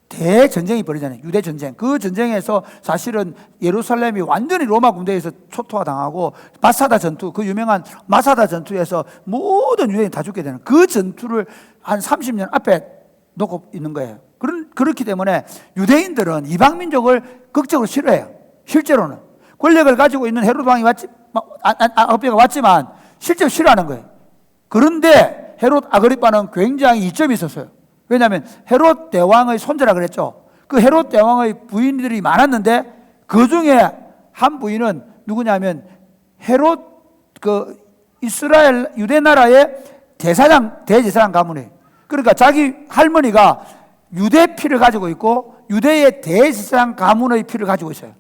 대전쟁이 벌어졌잖아요. 유대전쟁. 그 전쟁에서 사실은 예루살렘이 완전히 로마 군대에서 초토화 당하고 마사다 전투, 그 유명한 마사다 전투에서 모든 유대인이 다 죽게 되는 그 전투를 한 30년 앞에 놓고 있는 거예요. 그렇기 때문에 유대인들은 이방민족을 극적으로 싫어해요. 실제로는. 권력을 가지고 있는 헤롯 왕이 왔지만 실제로 싫어하는 거예요. 그런데 헤롯 아그리파는 굉장히 이점이 있었어요. 왜냐하면 헤롯 대왕의 손자라 그랬죠. 그 헤롯 대왕의 부인들이 많았는데 그 중에 한 부인은 누구냐면 헤롯 그 이스라엘 유대 나라의 대제사장 가문이에요. 그러니까 자기 할머니가 유대 피를 가지고 있고 유대의 대제사장 가문의 피를 가지고 있어요.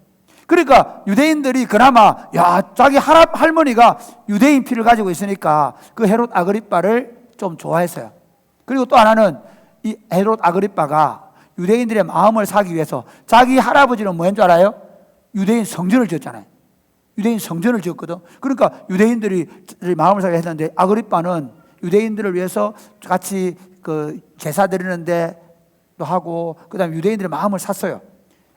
그러니까 유대인들이 그나마 자기 할머니가 유대인 피를 가지고 있으니까 그 헤롯 아그리파를 좀 좋아했어요. 그리고 또 하나는 이 헤롯 아그리파가 유대인들의 마음을 사기 위해서 자기 할아버지는 뭐인 줄 알아요? 유대인 성전을 지었잖아요. 유대인 성전을 지었거든. 그러니까 유대인들이 마음을 사게 했는데 아그리파는 유대인들을 위해서 같이 그 제사 드리는데 또 하고 그다음에 유대인들의 마음을 샀어요.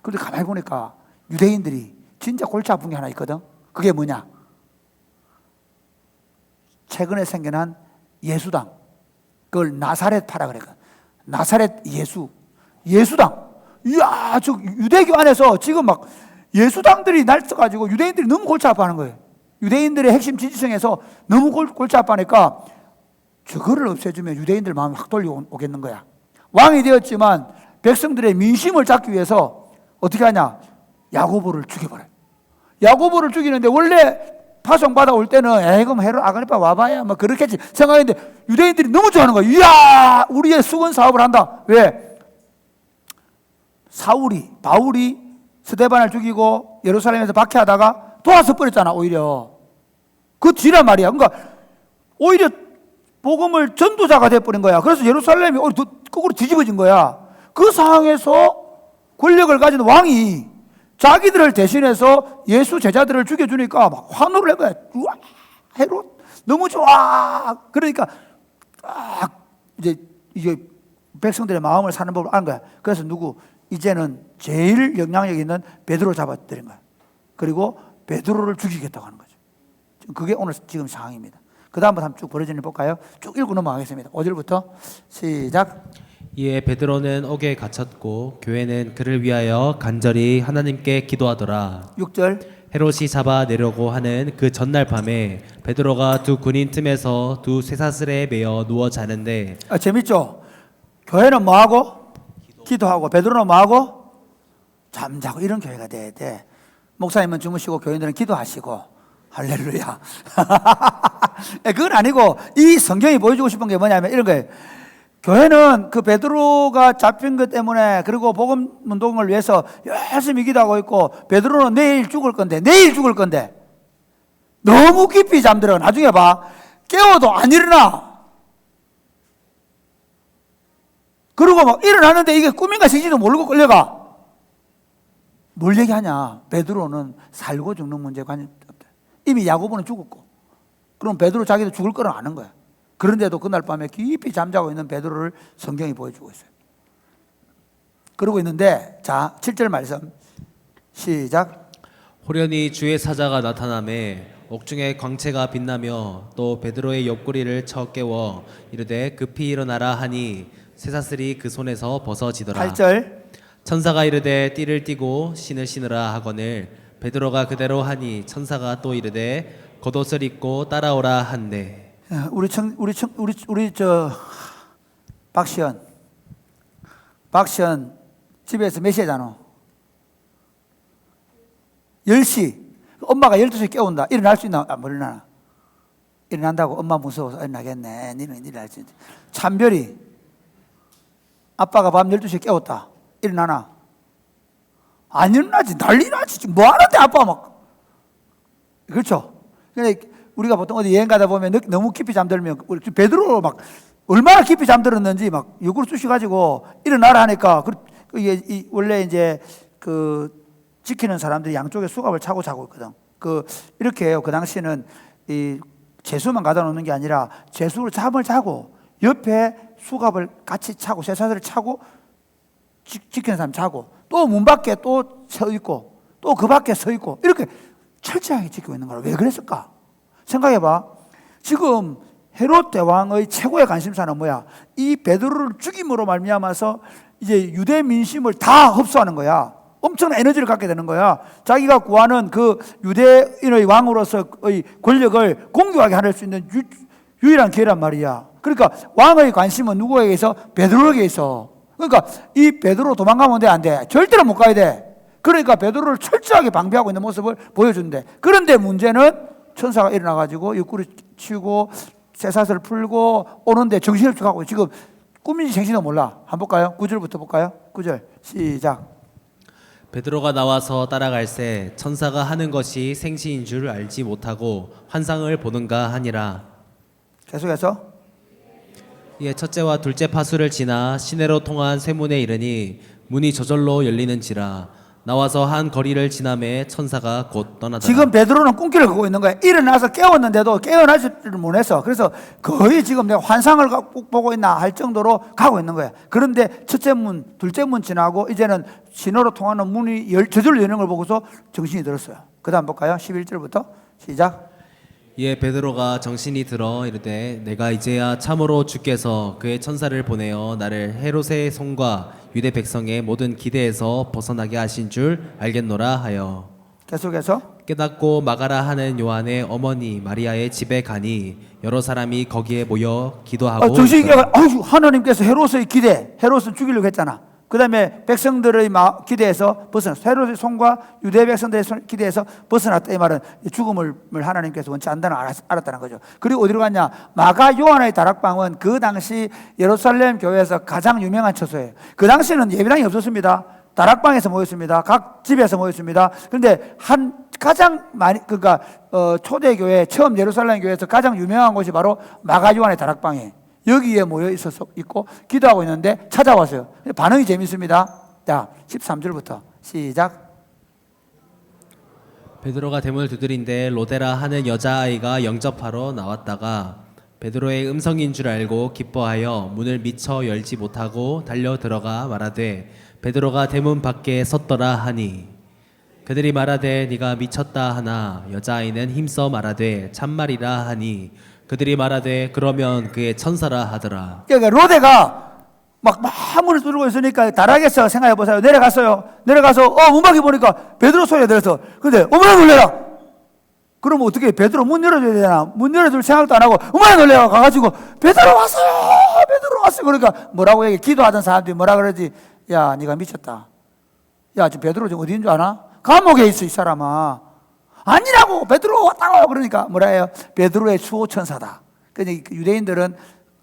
그런데 가만히 보니까 유대인들이 진짜 골치 아픈 게 하나 있거든. 그게 뭐냐? 최근에 생겨난 예수당. 그걸 나사렛파라 그래. 나사렛 예수당. 이야, 저 유대교 안에서 지금 막 예수당들이 날쳐가지고 유대인들이 너무 골치 아파하는 거예요. 유대인들의 핵심 지지층에서 너무 골치 아파하니까 저거를 없애주면 유대인들 마음이 확 돌려오겠는 거야. 왕이 되었지만 백성들의 민심을 잡기 위해서 어떻게 하냐? 야고보를 죽여버려요. 야고보를 죽이는데 원래 파송 받아올 때는 그럼 헤롯 아그리파 와봐야 뭐 그렇겠지 생각했는데 유대인들이 너무 좋아하는 거야. 이야, 우리의 수건 사업을 한다. 왜? 바울이 스데반을 죽이고 예루살렘에서 박해하다가 도와서 버렸잖아. 오히려 그 뒤란 말이야. 그러니까 오히려 복음을 전도자가 돼버린 거야. 그래서 예루살렘이 거꾸로 뒤집어진 거야. 그 상황에서 권력을 가진 왕이 자기들을 대신해서 예수 제자들을 죽여주니까 막 환호를 한 거야. 우와, 헤롯 너무 좋아. 그러니까 이제 백성들의 마음을 사는 법을 아는 거야. 그래서 이제는 제일 영향력 있는 베드로 잡아들인 거야. 그리고 베드로를 죽이겠다고 하는 거죠. 그게 오늘 지금 상황입니다. 그 다음부터 한번 쭉 벌어지는 볼까요? 쭉 읽고 넘어가겠습니다. 5절부터 시작. 이에 베드로는 옥에 갇혔고 교회는 그를 위하여 간절히 하나님께 기도하더라. 6절. 헤롯이 잡아내려고 하는 그 전날 밤에 베드로가 두 군인 틈에서 두 쇠사슬에 매어 누워 자는데 재밌죠? 교회는 뭐하고? 기도하고. 베드로는 뭐하고? 잠자고. 이런 교회가 돼야 돼. 목사님은 주무시고 교인들은 기도하시고. 할렐루야. 그건 아니고 이 성경이 보여주고 싶은 게 뭐냐면 이런 거예요. 교회는 그 베드로가 잡힌 것 때문에 그리고 복음 운동을 위해서 열심히 기도하고 있고 베드로는 내일 죽을 건데 너무 깊이 잠들어. 나중에 봐. 깨워도 안 일어나. 그리고 막 일어나는데 이게 꿈인가 생신도 모르고 끌려가. 뭘 얘기하냐? 베드로는 살고 죽는 문제에 관심 없다. 이미 야고보는 죽었고 그럼 베드로 자기도 죽을 거는 아는 거야. 그런데도 그날 밤에 깊이 잠자고 있는 베드로를 성경이 보여주고 있어요. 그러고 있는데 자 7절 말씀 시작. 호련히 주의 사자가 나타나매 옥중에 광채가 빛나며 또 베드로의 옆구리를 쳐 깨워 이르되 급히 일어나라 하니 쇠사슬이 그 손에서 벗어지더라. 8절. 천사가 이르되 띠를 띠고 신을 신으라 하거늘 베드로가 그대로 하니 천사가 또 이르되 겉옷을 입고 따라오라 한대. 우리 저 박시연 집에서 몇 시에 자노? 10시. 엄마가 12시에 깨운다. 일어날 수 있나? 못 일어나나? 일어난다고 엄마 무서워서 일어나겠네. 니는 일어날 수 있지. 찬별이 아빠가 밤 12시에 깨웠다. 일어나나? 안 일어나지. 난리 나지. 뭐 하는데 아빠가 막. 그렇죠? 근데 우리가 보통 어디 여행 가다 보면 너무 깊이 잠들면 우리 베드로 막 얼마나 깊이 잠들었는지 막 욕을 쑤셔가지고 일어나라 하니까 이게 원래 이제 그 지키는 사람들이 양쪽에 수갑을 차고 자고 있거든. 이렇게 해요. 그 당시에는 이 재수만 가다 놓는 게 아니라 재수를 잠을 자고 옆에 수갑을 같이 차고 쇠사슬을 차고 지키는 사람 자고 또 문 밖에 또 서 있고 또 그 밖에 서 있고 이렇게 철저하게 지키고 있는 거라. 왜 그랬을까? 생각해봐. 지금 헤롯 대왕의 최고의 관심사는 뭐야? 이 베드로를 죽임으로 말미암아서 이제 유대 민심을 다 흡수하는 거야. 엄청난 에너지를 갖게 되는 거야. 자기가 구하는 그 유대인의 왕으로서의 권력을 공유하게 할 수 있는 유일한 기회란 말이야. 그러니까 왕의 관심은 누구에게 있어? 베드로에게 있어. 그러니까 이 베드로 도망가면 돼? 안 돼? 절대로 못 가야 돼. 그러니까 베드로를 철저하게 방비하고 있는 모습을 보여준대. 그런데 문제는 천사가 일어나가지고 옆구리 치우고 쇠사슬을 풀고 오는데 정신없이 가고 지금 꿈인지 생신도 몰라. 한번 볼까요? 9절부터 볼까요? 9절 시작. 베드로가 나와서 따라갈새 천사가 하는 것이 생시인 줄 알지 못하고 환상을 보는가 하니라. 계속해서 이에 첫째와 둘째 파수를 지나 시내로 통한 쇠문에 이르니 문이 저절로 열리는지라. 나와서 한 거리를 지나매 천사가 곧 떠나더라. 지금 베드로는 꿈길을 걷고 있는 거야. 일어나서 깨웠는데도 깨어나지를 못해서 그래서 거의 지금 내가 환상을 보고 있나 할 정도로 가고 있는 거야. 그런데 첫째 문, 둘째 문 지나고 이제는 신호로 통하는 문이 저절로 여는 걸 보고서 정신이 들었어요. 그 다음 볼까요? 11절부터 시작. 이에 베드로가 정신이 들어 이르되 내가 이제야 참으로 주께서 그의 천사를 보내어 나를 헤롯의 손과 유대 백성의 모든 기대에서 벗어나게 하신 줄 알겠노라 하여 계속해서 깨닫고 마가라 하는 요한의 어머니 마리아의 집에 가니 여러 사람이 거기에 모여 기도하고 정신이 깨가 하나님께서 헤롯의 기대, 헤롯을 죽이려고 했잖아. 그 다음에 백성들의 기대에서 벗어났어. 헤롯의 손과 유대 백성들의 기대에서 벗어났다. 이 말은 죽음을 하나님께서 원치 않다는 알았다는 거죠. 그리고 어디로 갔냐? 마가 요한의 다락방은 그 당시 예루살렘 교회에서 가장 유명한 처소예요. 그 당시에는 예배당이 없었습니다. 다락방에서 모였습니다. 각 집에서 모였습니다. 그런데 가장 많이 초대 교회 처음 예루살렘 교회에서 가장 유명한 곳이 바로 마가 요한의 다락방이에요. 여기에 모여 있고 기도하고 있는데 찾아왔어요. 반응이 재밌습니다. 자, 13절부터 시작. 베드로가 대문을 두드린데 로데라 하는 여자아이가 영접하러 나왔다가 베드로의 음성인 줄 알고 기뻐하여 문을 미처 열지 못하고 달려 들어가 말하되 베드로가 대문 밖에 섰더라 하니 그들이 말하되 네가 미쳤다 하나 여자아이는 힘써 말하되 참말이라 하니 그들이 말하되 그러면 그의 천사라 하더라. 그러니까 로데가 막 문을 두르고 있으니까 다락에서 생각해 보세요. 내려가서 문밖에 보니까 베드로 소리가 들려서 근데 어머나 놀래라. 그러면 어떻게 베드로 문 열어줘야 되나? 문 열어줄 생각도 안 하고 어머나 놀래라 가가지고 베드로 왔어요. 베드로 왔어요. 그러니까 뭐라고 얘기해? 기도하던 사람들이 뭐라 그러지? 야 네가 미쳤다. 야 지금 베드로 지금 어디 있는 줄 아나? 감옥에 있어 이 사람아. 아니라고 베드로 왔다고. 그러니까 뭐라 해요? 베드로의 수호천사다. 그러니까 유대인들은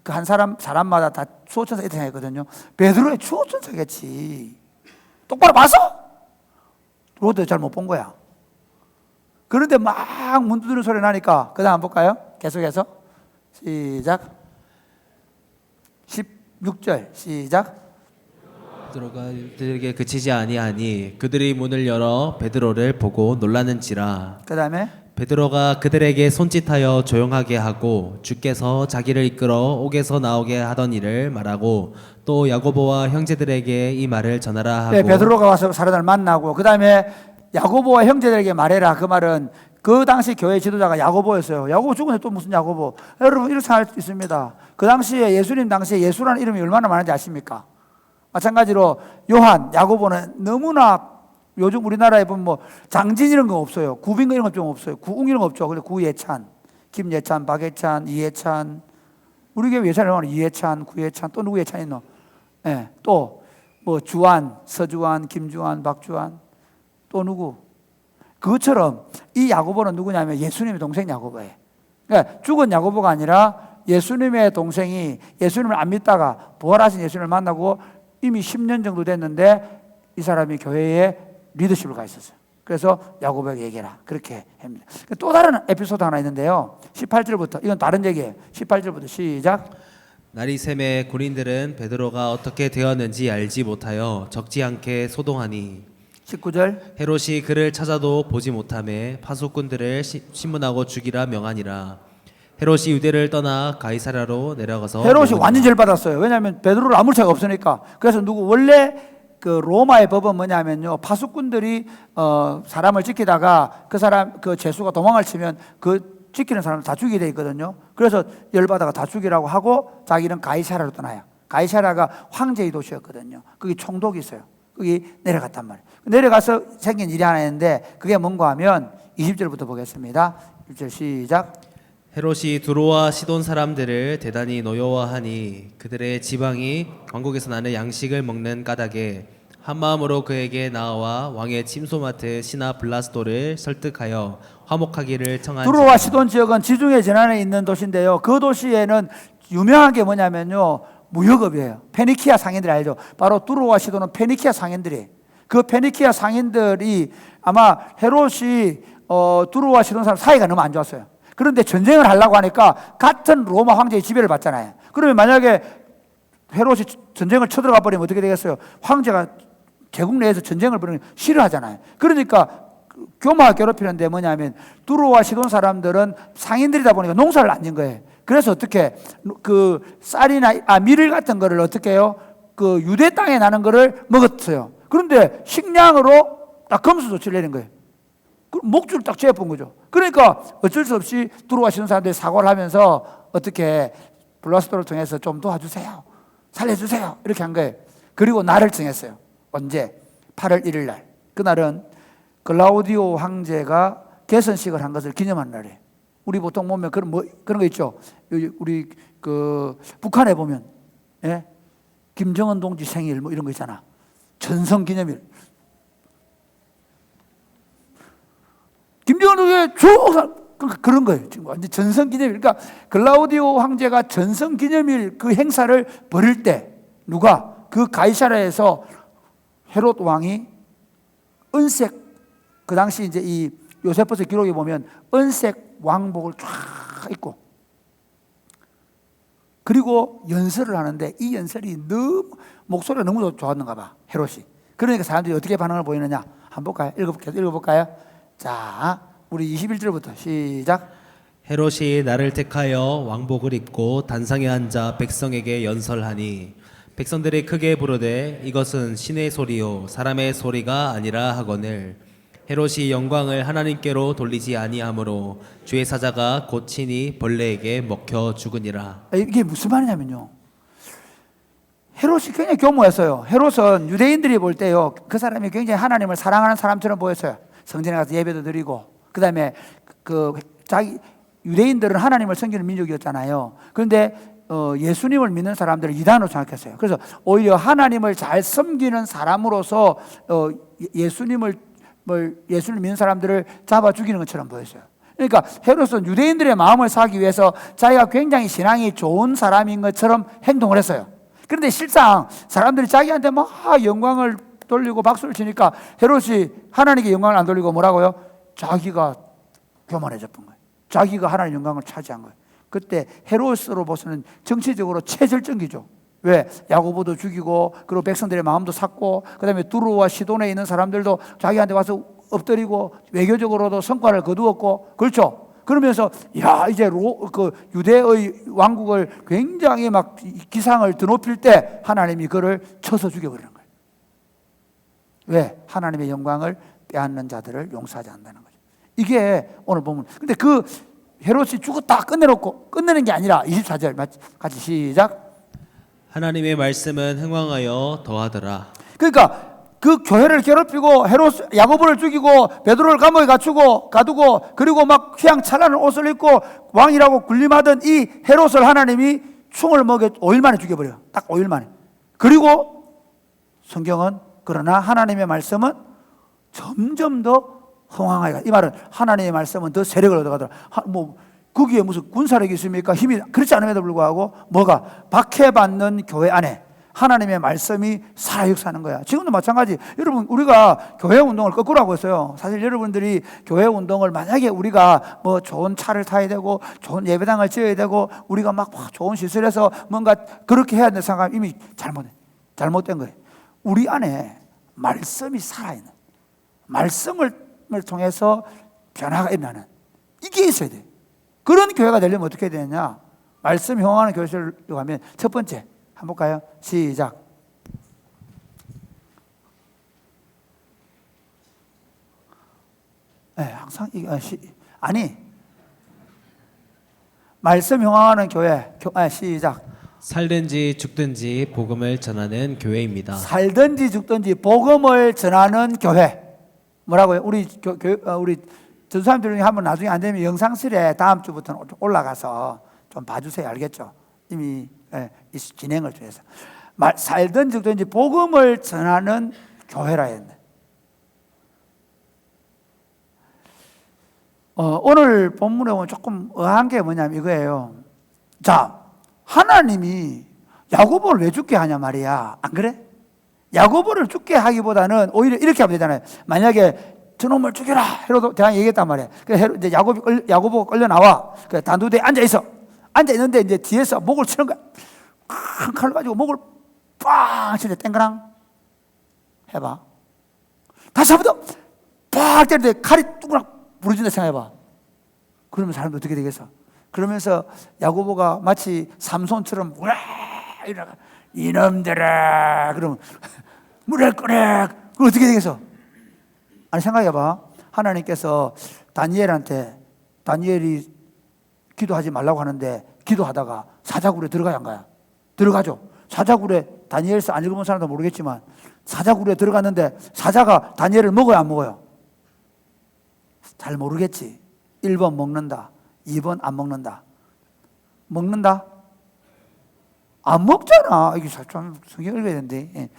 그 한 사람마다 다 수호천사 이렇게 생각했거든요. 베드로의 수호천사겠지. 똑바로 봤어? 로드 잘 못 본 거야. 그런데 막 문 두드리는 소리 나니까 그 다음 볼까요? 계속해서 시작. 16절 시작. 베드로가 그들에게 그치지 아니하니 그들이 문을 열어 베드로를 보고 놀라는지라. 그 다음에 베드로가 그들에게 손짓하여 조용하게 하고 주께서 자기를 이끌어 옥에서 나오게 하던 일을 말하고 또 야고보와 형제들에게 이 말을 전하라 하고 네, 베드로가 와서 사람을 만나고 그 다음에 야고보와 형제들에게 말해라. 그 말은 그 당시 교회 지도자가 야고보였어요. 야고보 죽은데 또 무슨 야고보? 여러분 이렇게 생각할 수 있습니다. 그 당시에 예수님 당시에 예수라는 이름이 얼마나 많은지 아십니까? 마찬가지로 요한, 야고보는 너무나 요즘 우리나라에 보면 뭐 장진 이런 거 없어요. 구빙 이런 거 좀 없어요. 구웅 이런 거 없죠. 근데 구예찬, 김예찬, 박예찬, 이예찬. 우리 교회 예찬이 얼마나 이예찬, 구예찬 또 누구 예찬 있노? 예, 또 뭐 주한, 서주한, 김주한, 박주한 또 누구? 그것처럼 이 야고보는 누구냐면 예수님의 동생 야고보예요. 그러니까 죽은 야고보가 아니라 예수님의 동생이 예수님을 안 믿다가 부활하신 예수님을 만나고 이미 10년 정도 됐는데 이 사람이 교회에 리더십을 가 있었어요. 그래서 야고보에게 얘기해라. 그렇게 합니다. 또 다른 에피소드 하나 있는데요. 18절부터 이건 다른 얘기예요. 18절부터 시작. 날이 새매 군인들은 베드로가 어떻게 되었는지 알지 못하여 적지 않게 소동하니 19절. 헤롯이 그를 찾아도 보지 못하매 파수꾼들을 신문하고 죽이라 명하니라. 헤롯이 유대를 떠나 가이사랴로 내려가서 헤롯이 완전 열받았어요. 왜냐하면 베드로를 아무 차가 없으니까. 그래서 원래 그 로마의 법은 뭐냐면요, 파수꾼들이 사람을 지키다가 그 죄수가 도망을 치면 그 지키는 사람을 다 죽이게 돼 있거든요. 그래서 열받아가 다 죽이라고 하고 자기는 가이사랴로 떠나요. 가이사랴가 황제의 도시였거든요. 거기 총독이 있어요. 거기 내려갔단 말이에요. 내려가서 생긴 일이 하나 있는데 그게 뭔가 하면 20절부터 보겠습니다. 1절 시작. 헤롯이 두로와 시돈 사람들을 대단히 노여워하니 그들의 지방이 왕국에서 나는 양식을 먹는 까닭에 한 마음으로 그에게 나와 왕의 침소 맡은 신하 블라스도를 설득하여 화목하기를 청한. 두로와 시돈 지역은 지중해 전환에 있는 도시인데요. 그 도시에는 유명한 게 뭐냐면요, 무역업이에요. 페니키아 상인들 알죠? 바로 두로와 시돈은 페니키아 상인들이. 그 페니키아 상인들이 아마 헤롯이 두로와 시돈 사람 사이가 너무 안 좋았어요. 그런데 전쟁을 하려고 하니까 같은 로마 황제의 지배를 받잖아요. 그러면 만약에 헤롯이 전쟁을 쳐들어가 버리면 어떻게 되겠어요? 황제가 제국 내에서 전쟁을 벌이는 걸 싫어하잖아요. 그러니까 교마가 괴롭히는데 뭐냐면 두로와 시돈 사람들은 상인들이다 보니까 농사를 안 짓는 거예요. 그래서 어떻게 그 쌀이나 밀 같은 거를 어떻게 해요? 그 유대 땅에 나는 거를 먹었어요. 그런데 식량으로 딱 검수 조치를 내린 거예요. 목줄을 딱 재본 거죠. 그러니까 어쩔 수 없이 두로와 시돈 사람들이 사과를 하면서 어떻게 블라스도를 통해서 좀 도와주세요, 살려주세요 이렇게 한 거예요. 그리고 날을 정했어요. 언제? 8월 1일 날. 그날은 글라우디오 황제가 개선식을 한 것을 기념한 날이에요. 우리 보통 보면 그런 거 있죠. 우리 그 북한에 보면, 예? 김정은 동지 생일 뭐 이런 거 있잖아. 전성 기념일. 김정은 동지 그런 거예요. 지금 완전 전성 기념일. 그러니까 글라우디오 황제가 전성 기념일 그 행사를 벌일 때 누가 그 가이사랴에서 헤롯 왕이 은색, 그 당시 이제 이 요세포스 기록에 보면 은색 왕복을 쫙 입고 그리고 연설을 하는데 이 연설이 너무 목소리가 너무 좋았는가 봐, 헤롯이. 그러니까 사람들이 어떻게 반응을 보이느냐 한번 볼까요? 읽어볼까요? 자, 우리 21절부터 시작. 헤롯이 나를 택하여 왕복을 입고 단상에 앉아 백성에게 연설하니 백성들이 크게 부르되 이것은 신의 소리요 사람의 소리가 아니라 하거늘 헤롯이 영광을 하나님께로 돌리지 아니하므로 주의 사자가 곧 친히 벌레에게 먹혀 죽으니라. 이게 무슨 말이냐면요, 헤롯이 굉장히 교모였어요. 헤롯은 유대인들이 볼 때요, 그 사람이 굉장히 하나님을 사랑하는 사람처럼 보였어요. 성전에 가서 예배도 드리고, 그 다음에 유대인들은 하나님을 섬기는 민족이었잖아요. 그런데 예수님을 믿는 사람들을 이단으로 생각했어요. 그래서 오히려 하나님을 잘 섬기는 사람으로서 예수님을 믿는 사람들을 잡아 죽이는 것처럼 보였어요. 그러니까 헤롯은 유대인들의 마음을 사기 위해서 자기가 굉장히 신앙이 좋은 사람인 것처럼 행동을 했어요. 그런데 실상 사람들이 자기한테 막 영광을 돌리고 박수를 치니까 헤롯이 하나님께 영광을 안 돌리고 뭐라고요? 자기가 교만해졌던 거예요. 자기가 하나님의 영광을 차지한 거예요. 그때 헤롯으로 보서는 정치적으로 최절정기죠. 왜? 야고보도 죽이고 그리고 백성들의 마음도 샀고 그 다음에 두로와 시돈에 있는 사람들도 자기한테 와서 엎드리고 외교적으로도 성과를 거두었고 그렇죠. 그러면서 야 이제 그 유대의 왕국을 굉장히 막 기상을 드높일 때 하나님이 그를 쳐서 죽여버리는 거예요. 왜? 하나님의 영광을 빼앗는 자들을 용서하지 않는다는 거죠. 이게 오늘 보면 근데 그 헤롯이 죽었다 끝내놓고 끝내는 게 아니라 24절 같이 시작. 하나님의 말씀은 흥왕하여 더하더라. 그러니까 그 교회를 괴롭히고 헤롯 야고보를 죽이고 베드로를 감옥에 가두고 그리고 막 휘황찬란한 옷을 입고 왕이라고 군림하던 이 헤롯을 하나님이 충을 먹여 5일 만에 죽여버려요. 딱 5일 만에. 그리고 성경은 그러나 하나님의 말씀은 점점 더 흥황하여 이 말은 하나님의 말씀은 더 세력을 얻어가더라. 뭐 거기에 무슨 군사력이 있습니까? 힘이 그렇지 않음에도 불구하고 뭐가 박해받는 교회 안에 하나님의 말씀이 살아 역사하는 거야. 지금도 마찬가지. 여러분 우리가 교회 운동을 거꾸로 하고 있어요. 사실 여러분들이 교회 운동을 만약에 우리가 뭐 좋은 차를 타야 되고 좋은 예배당을 지어야 되고 우리가 막 좋은 시설에서 뭔가 그렇게 해야 되는 생각하면 이미 잘못된 거예요. 우리 안에 말씀이 살아있는 말씀을 통해서 변화가 일어나는 이게 있어야 돼요. 그런 교회가 되려면 어떻게 해야 되느냐? 말씀 형하는 교회를 가면 첫 번째 한번 볼까요? 시작. 네, 항상 말씀 형하는 교회. 시작. 살든지 죽든지 복음을 전하는 교회입니다. 살든지 죽든지 복음을 전하는 교회. 뭐라고요? 우리 전사님들 중에 한번 나중에 안 되면 영상실에 다음 주부터는 올라가서 좀 봐주세요. 알겠죠? 이미 진행을 통해서 살든지 죽든지 복음을 전하는 교회라 했네. 오늘 본문에 보면 조금 의아한 게 뭐냐면 이거예요. 자, 하나님이 야고보를 왜 죽게 하냐 말이야. 안 그래? 야고보를 죽게 하기보다는 오히려 이렇게 하면 되잖아요. 만약에 저놈을 죽여라 헤로도 대왕이 얘기했단 말이야. 그래서 이제 야고보가 끌려 나와. 그 단두대에 앉아 있는데 이제 뒤에서 목을 치는 거야. 큰 칼을 가지고 목을 빵 치는데 땡그랑 해봐. 다시 한 번 더 팍 때리는데 칼이 뚜그락 부러진다 생각해봐. 그러면 사람도 어떻게 되겠어? 그러면서 야고보가 마치 삼손처럼 우라 이러다가 이놈들아 그러면 물을 끓여. 그럼 어떻게 되겠어? 아니 생각해봐. 하나님께서 다니엘이 기도하지 말라고 하는데 기도하다가 사자굴에 들어가야 한 거야. 들어가죠. 사자굴에 다니엘서 안 읽어본 사람도 모르겠지만 사자굴에 들어갔는데 사자가 다니엘을 먹어요 안 먹어요? 잘 모르겠지. 1번 먹는다. 2번 안 먹는다. 먹는다? 안 먹잖아. 이게 좀 성경 읽어야 되는데.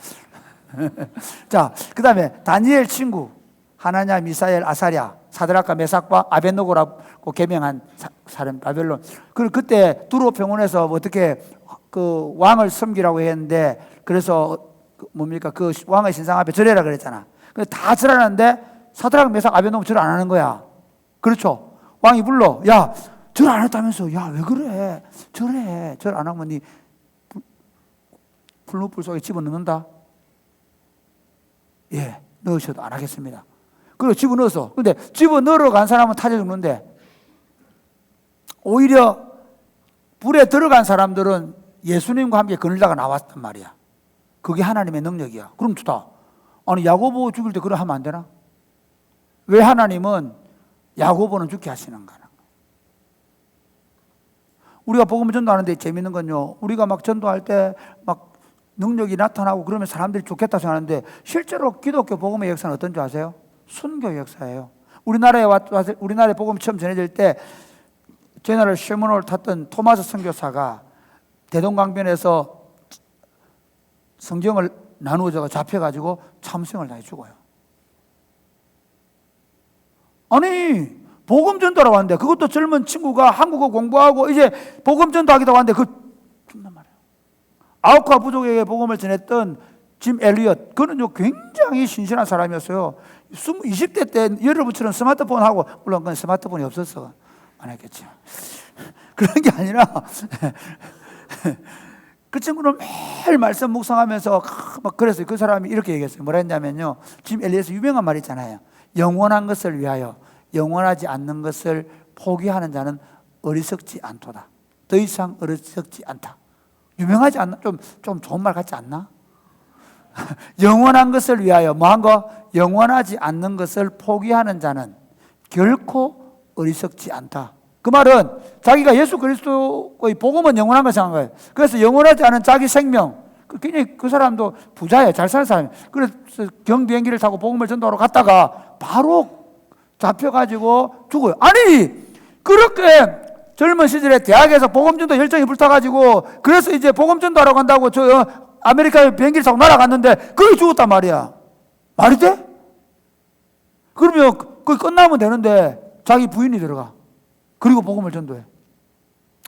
자, 그 다음에 다니엘 친구 하나냐, 미사엘, 아사랴, 사드락과 메삭과 아벳노고라고 개명한 사람 바벨론. 그때 두로 병원에서 어떻게 그 왕을 섬기라고 했는데 그래서 뭡니까 그 왕의 신상 앞에 절해라 그랬잖아. 근데 다 절하는데 사드락, 메삭, 아벳노고 절 안 하는 거야. 그렇죠? 왕이 불러. 야, 절 안 했다면서. 야, 왜 그래? 절해. 절 안 하면 니 풀무불 속에 집어넣는다. 예, 넣으셔도 안 하겠습니다. 그리고 집어넣어서. 근데 집어넣으러 간 사람은 타져 죽는데 오히려 불에 들어간 사람들은 예수님과 함께 거닐다가 나왔단 말이야. 그게 하나님의 능력이야. 그럼 좋다. 아니 야고보 죽일 때 그래 하면 안 되나? 왜 하나님은 야고보는 죽게 하시는가? 우리가 복음을 전도하는데 재밌는 건요. 우리가 막 전도할 때 막 능력이 나타나고 그러면 사람들이 좋겠다 생각하는데 실제로 기독교 복음의 역사는 어떤 줄 아세요? 순교의 역사예요. 우리나라에 복음이 처음 전해질 때 제너럴 셔먼을 탔던 토마스 선교사가 대동강변에서 성경을 나누어져가 잡혀가지고 참생을 당해 죽어요. 아니 복음 전도하러 왔는데 그것도 젊은 친구가 한국어 공부하고 이제 복음 전도하기도 왔는데 죽단 말이에요. 아우카 부족에게 복음을 전했던 짐 엘리엇, 그는요 굉장히 신실한 사람이었어요. 20대 때 여러분처럼 스마트폰하고, 물론 그건 스마트폰이 없어서 안 했겠죠. 그런 게 아니라 그 친구는 매일 말씀 묵상하면서 막 그랬어요. 그 사람이 이렇게 얘기했어요. 뭐라 했냐면요, 짐 엘리엇 유명한 말 있잖아요. 영원한 것을 위하여 영원하지 않는 것을 포기하는 자는 어리석지 않도다. 더 이상 어리석지 않다. 유명하지 않나? 좀 좋은 말 같지 않나? 영원한 것을 위하여 뭐한 거? 영원하지 않는 것을 포기하는 자는 결코 어리석지 않다. 그 말은 자기가 예수 그리스도의 복음은 영원한 것을 생각한 거예요. 그래서 영원하지 않은 자기 생명, 굉장히 그 사람도 부자예요. 잘 사는 사람이에요. 그래서 경비행기를 타고 복음을 전도하러 갔다가 바로 잡혀가지고 죽어요. 아니 그렇게 젊은 시절에 대학에서 복음전도 열정이 불타가지고 그래서 이제 복음전도하러 간다고 저 아메리카 비행기를 타고 날아갔는데 거기 죽었단 말이야. 말이 돼? 그러면 그게 끝나면 되는데 자기 부인이 들어가. 그리고 복음을 전도해.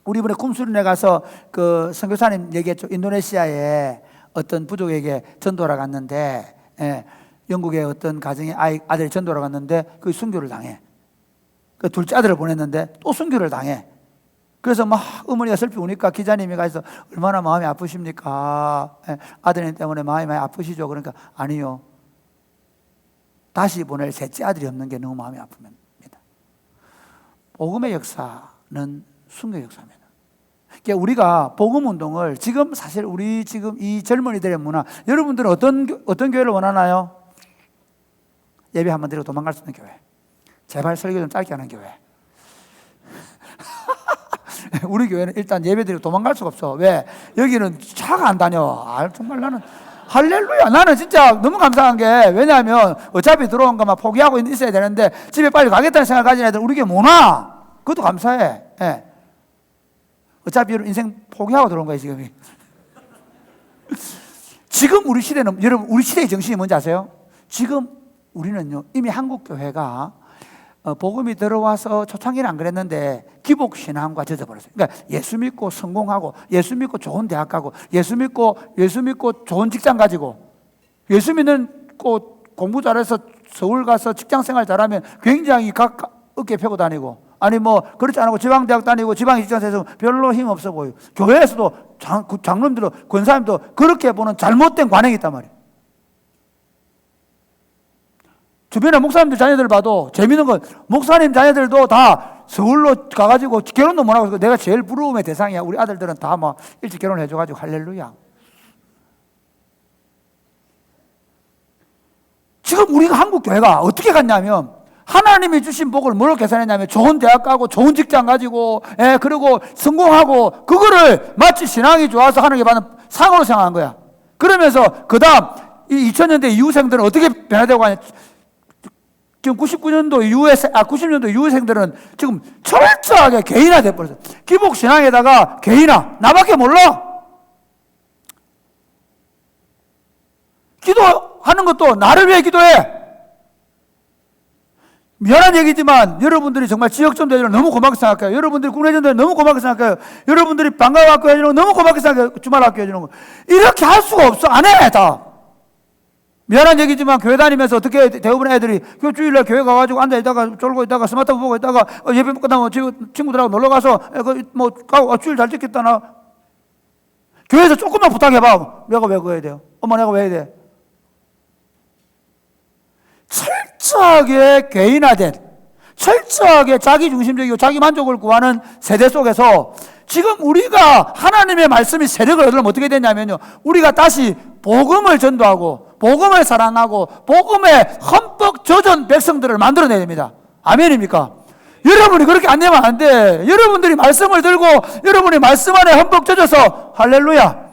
우리 이번에 쿰수린에 가서 그 선교사님 얘기했죠. 인도네시아에 어떤 부족에게 전도하러 갔는데 영국의 어떤 가정의 아들이 전도하러 갔는데 그 순교를 당해. 그 둘째 아들을 보냈는데 또 순교를 당해. 그래서 막 어머니가 슬피 우니까 기자님이 가서 얼마나 마음이 아프십니까? 아드님 때문에 마음이 많이 아프시죠? 그러니까 아니요. 다시 보낼 셋째 아들이 없는 게 너무 마음이 아픕니다. 복음의 역사는 순교 역사입니다. 그러니까 우리가 복음 운동을 지금 사실 우리 지금 이 젊은이들의 문화, 여러분들은 어떤 교회를 원하나요? 예배 한번 드리고 도망갈 수 있는 교회. 제발 설교 좀 짧게 하는 교회. 우리 교회는 일단 예배 드리고 도망갈 수가 없어. 왜? 여기는 차가 안 다녀. 정말 나는 할렐루야. 나는 진짜 너무 감사한 게 왜냐하면 어차피 들어온 것만 포기하고 있어야 되는데 집에 빨리 가겠다는 생각을 가진 애들 우리 교회 못 와. 그것도 감사해. 예. 어차피 인생 포기하고 들어온 거예요 지금. 지금 우리 시대는 여러분 우리 시대의 정신이 뭔지 아세요? 지금 우리는요 이미 한국 교회가 복음이 들어와서 초창기는 안 그랬는데 기복신앙과 젖어버렸어요. 그러니까 예수 믿고 성공하고 예수 믿고 좋은 대학 가고 예수 믿고 좋은 직장 가지고 예수 믿고 공부 잘해서 서울 가서 직장 생활 잘하면 굉장히 어깨 펴고 다니고 아니 뭐 그렇지 않고 지방대학 다니고 지방 직장에서 별로 힘 없어 보여요. 교회에서도 장로님들도 권사님도 그렇게 보는 잘못된 관행이 있단 말이에요. 주변에 목사님들 자녀들 봐도 재밌는 건 목사님 자녀들도 다 서울로 가가지고 결혼도 못하고 내가 제일 부러움의 대상이야. 우리 아들들은 다 뭐 일찍 결혼해줘가지고 할렐루야. 지금 우리가 한국 교회가 어떻게 갔냐면 하나님이 주신 복을 뭐로 계산했냐면 좋은 대학 가고 좋은 직장 가지고 그리고 성공하고 그거를 마치 신앙이 좋아서 하나님께 받는 상으로 생각한 거야. 그러면서 그 다음 이 2000년대 이후생들은 어떻게 변화되고 가냐. 지금 99년도 이후에 90년도 이후생들은 지금 철저하게 개인화 돼버렸어요. 기복신앙에다가 개인화. 나밖에 몰라. 기도하는 것도 나를 위해 기도해. 미안한 얘기지만 여러분들이 정말 지역전도 해주는 너무 고맙게 생각해요. 여러분들이 국내전도 너무 고맙게 생각해요. 여러분들이 방과학교 해주는 거 너무 고맙게 생각해요. 주말학교 해주는 거. 이렇게 할 수가 없어. 안 해. 다. 미안한 얘기지만 교회 다니면서 어떻게 대부분 애들이 주일날 교회 가가지고 앉아있다가 쫄고 있다가 스마트폰 보고 있다가 예배 끝나면 친구들하고 놀러가서 뭐 가고 주일 잘 지켰다 나 교회에서 조금만 부탁해봐. 내가 왜 그거 해야 돼요? 엄마 내가 왜 해야 돼? 철저하게 개인화된 철저하게 자기중심적이고 자기 만족을 구하는 세대 속에서 지금 우리가 하나님의 말씀이 세력을 얻으려면 어떻게 되냐면요 우리가 다시 복음을 전도하고 복음을 사랑하고 복음에 흠뻑 젖은 백성들을 만들어내야 됩니다. 아멘입니까? 여러분이 그렇게 안 되면 안 돼. 여러분들이 말씀을 들고 여러분이 말씀 안에 흠뻑 젖어서 할렐루야.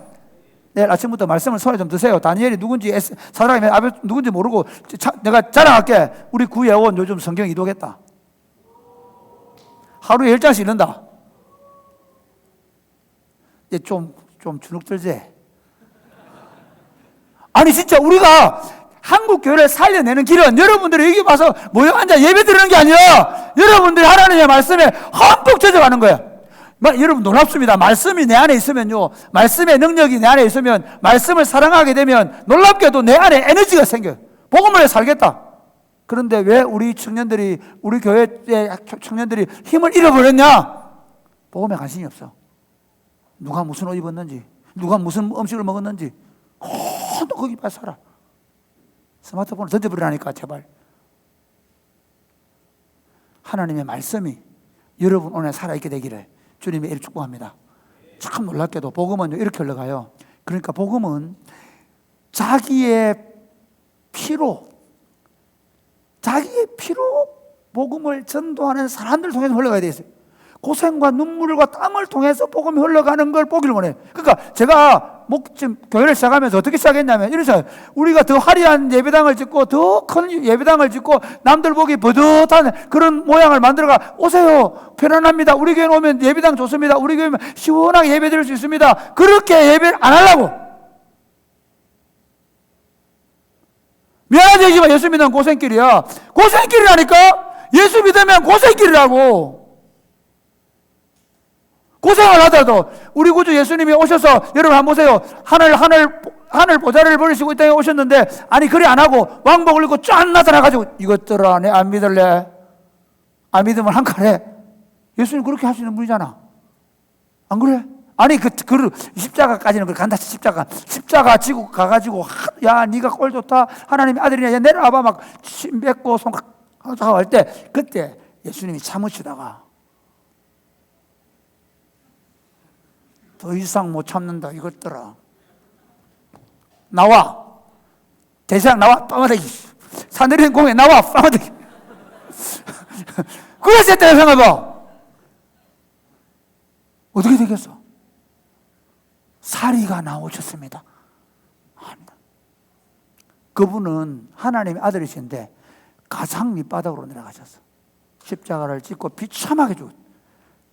내일 아침부터 말씀을 손에 좀 드세요. 다니엘이 누군지 사드락이 누군지 모르고 내가 자랑할게. 우리 구예원 요즘 성경 이독했다. 하루에 10장씩 읽는다. 이제 좀 주눅 들지? 아니 진짜 우리가 한국 교회를 살려내는 길은 여러분들이 여기 와서 모여 앉아 예배 드리는 게 아니라 여러분들이 하나님의 말씀에 흠뻑 젖어가는 거야. 여러분 놀랍습니다. 말씀이 내 안에 있으면요 말씀의 능력이 내 안에 있으면 말씀을 사랑하게 되면 놀랍게도 내 안에 에너지가 생겨요. 복음을 살겠다. 그런데 왜 우리 청년들이 우리 교회의 청년들이 힘을 잃어버렸냐? 복음에 관심이 없어. 누가 무슨 옷 입었는지 누가 무슨 음식을 먹었는지 너 거기 빨리 살아. 스마트폰을 던져버리라니까 제발. 하나님의 말씀이 여러분 오늘 살아있게 되기를 주님의 이름 축복합니다. 참 놀랍게도 복음은 이렇게 흘러가요. 그러니까 복음은 자기의 피로 복음을 전도하는 사람들 통해서 흘러가야 돼 있어요. 고생과 눈물과 땀을 통해서 복음이 흘러가는 걸 보기를 원해요. 그러니까 제가 지금 교회를 시작하면서 어떻게 시작했냐면 이래서 우리가 더 화려한 예배당을 짓고 더 큰 예배당을 짓고 남들 보기 버젓한 그런 모양을 만들어가 오세요. 편안합니다. 우리 교회 오면 예배당 좋습니다. 우리 교회 오면 시원하게 예배 드릴 수 있습니다. 그렇게 예배를 안 하려고. 미안하지만 예수 믿으면 고생길이야. 고생길이라니까. 예수 믿으면 고생길이라고. 고생을 하더라도 우리 구주 예수님이 오셔서 여러분 한번 보세요. 하늘 보좌를 버리시고 이 땅에 오셨는데 아니 그래 안 하고 왕복을 입고 쫙 나타나가지고 이것들아 내 안 믿을래? 안 믿으면 한 칼에. 예수님 그렇게 하시는 분이잖아. 안 그래? 아니 그 십자가까지는 그 간다. 십자가 지고 가가지고 야 네가 꼴 좋다. 하나님의 아들이냐. 야 내려와봐. 막 침 뱉고 손가락 할 때 그때 예수님이 참으시다가 더 이상 못 참는다 이것들아 나와. 대상 나와. 빠마대기. 사내리는 공에 나와. 빠마대기. 그랬을 때 생각해봐. 어떻게 되겠어? 사리가 나오셨습니다. 그분은 하나님의 아들이신데 가장 밑바닥으로 내려가셨어. 십자가를 짓고 비참하게 죽었어.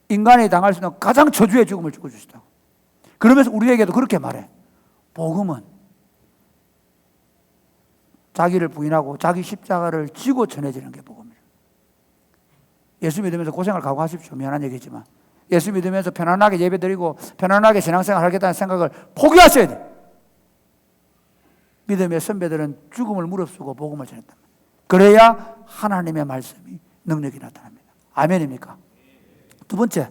인간이 당할 수 있는 가장 저주의 죽음을 죽어주시다고. 그러면서 우리에게도 그렇게 말해. 복음은 자기를 부인하고 자기 십자가를 지고 전해지는 게 복음이에요. 예수 믿으면서 고생을 각오하십시오. 미안한 얘기지만 예수 믿으면서 편안하게 예배드리고 편안하게 신앙생활 하겠다는 생각을 포기하셔야 돼요. 믿음의 선배들은 죽음을 무릅쓰고 복음을 전했다. 그래야 하나님의 말씀이 능력이 나타납니다. 아멘입니까? 두 번째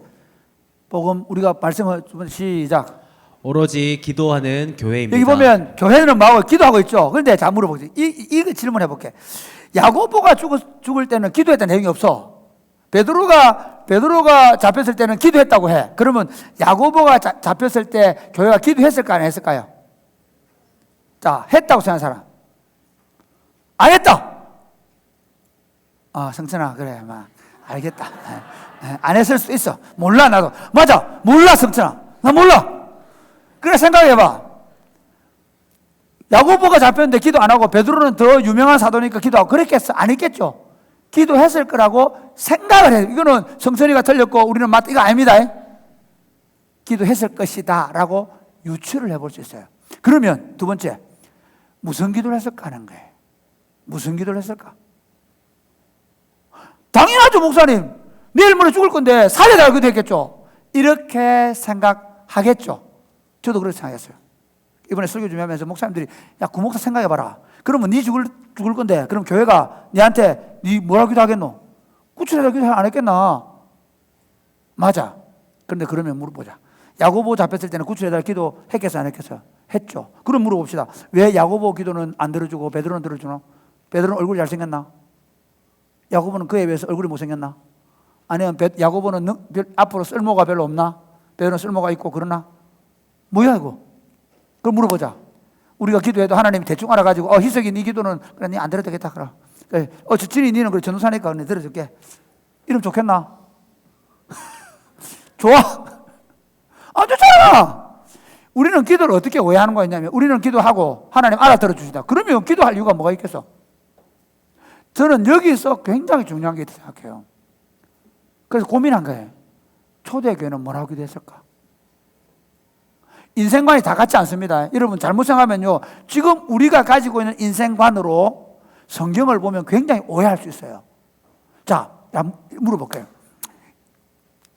복음 우리가 말씀을 두 번째 시작. 오로지 기도하는 교회입니다. 여기 보면 교회는 뭐하고 기도하고 있죠. 그런데 자 물어보세요. 이 질문해 볼게. 야고보가 죽을 때는 기도했다는 내용이 없어. 베드로가 잡혔을 때는 기도했다고 해. 그러면 야고보가 잡혔을 때 교회가 기도했을까 안 했을까요? 자, 했다고 생각하는 사람. 안 했다. 성천아 그래, 알겠다. 안 했을 수도 있어. 몰라 나도. 맞아, 몰라 성천아. 나 몰라. 그래 생각해봐. 야고보가 잡혔는데 기도 안 하고 베드로는 더 유명한 사도니까 기도하고 그랬겠어? 안 했겠죠? 기도했을 거라고 생각을 해요. 이거는 성천이가 틀렸고 우리는 맞다. 이거 아닙니다. 기도했을 것이다 라고 유추를 해볼 수 있어요. 그러면 두 번째 무슨 기도를 했을까 하는 거예요. 무슨 기도를 했을까? 당연하죠 목사님. 내일 모레 죽을 건데 살려달라고 기도했겠죠. 이렇게 생각하겠죠. 저도 그렇게 생각했어요. 이번에 설교 준비하면서 목사님들이 야 구목사 생각해봐라. 그러면 네 죽을 건데 그럼 교회가 네한테 네 뭐라고 기도하겠노? 구출해달라고 기도 안 했겠나? 맞아. 그런데 그러면 물어보자. 야고보 잡혔을 때는 구출해달라고 기도 했겠어 안 했겠어? 했죠. 그럼 물어봅시다. 왜 야고보 기도는 안 들어주고 베드로는 들어주나? 베드로는 얼굴이 잘생겼나? 야고보는 그에 비해서 얼굴이 못생겼나? 아니면 야고보는 앞으로 쓸모가 별로 없나? 베드로는 쓸모가 있고 그러나? 뭐야 이거? 그럼 물어보자. 우리가 기도해도 하나님이 대충 알아가지고 희석이 네 기도는 그래 네 안 들어도 되겠다 그래. 진이 니는 그래 전도사니까 그래 들어줄게. 이러면 좋겠나? 좋아? 안 좋잖아. 우리는 기도를 어떻게 오해하는 거였냐면 우리는 기도하고 하나님 알아들어 주시다. 그러면 기도할 이유가 뭐가 있겠어? 저는 여기서 굉장히 중요한 게 있다고 생각해요. 그래서 고민한 거예요. 초대교회는 뭐라고 기도했을까? 인생관이 다 같지 않습니다. 여러분 잘못 생각하면요. 지금 우리가 가지고 있는 인생관으로 성경을 보면 굉장히 오해할 수 있어요. 자, 물어볼게요.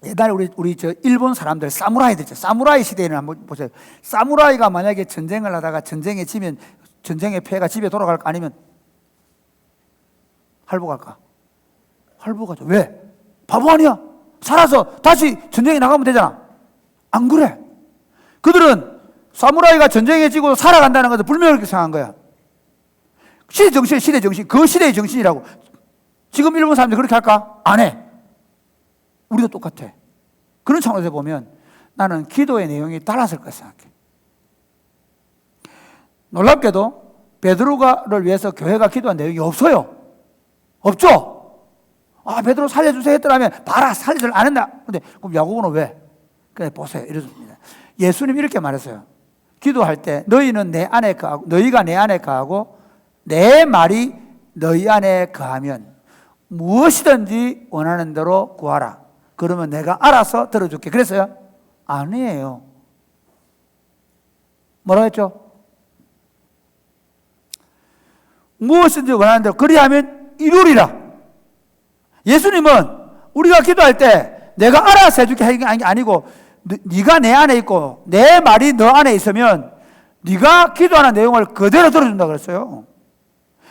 옛날에 우리 저 일본 사람들 사무라이들 있죠. 사무라이 시대에는 한번 보세요. 사무라이가 만약에 전쟁을 하다가 전쟁에 지면 전쟁의 패가 집에 돌아갈까 아니면 할복할까? 할복하죠. 왜? 바보 아니야? 살아서 다시 전쟁에 나가면 되잖아. 안 그래? 그들은 사무라이가 전쟁에 지고 살아간다는 것을 불명확하게 생각한 거야. 시대 정신, 그 시대의 정신이라고. 지금 일본 사람들이 그렇게 할까? 안 해. 우리도 똑같아. 그런 차원에서 보면 나는 기도의 내용이 달랐을 거라 생각해. 놀랍게도 베드로를 위해서 교회가 기도한 내용이 없어요. 없죠? 베드로 살려주세요 했더라면 봐라 살려주를 안 했나? 근데 그럼 야고보는 왜? 그래 보세요. 이렇습니다. 예수님이 이렇게 말했어요. 기도할 때 너희는 내 안에 거하고 너희가 내 안에 거하고 내 말이 너희 안에 거하면 무엇이든지 원하는 대로 구하라. 그러면 내가 알아서 들어줄게. 그랬어요? 아니에요. 뭐라고 했죠? 무엇이든지 원하는 대로 그리하면 이루리라. 예수님은 우리가 기도할 때 내가 알아서 해줄게 하는 게 아니고 네가 내 안에 있고 내 말이 너 안에 있으면 네가 기도하는 내용을 그대로 들어준다 그랬어요.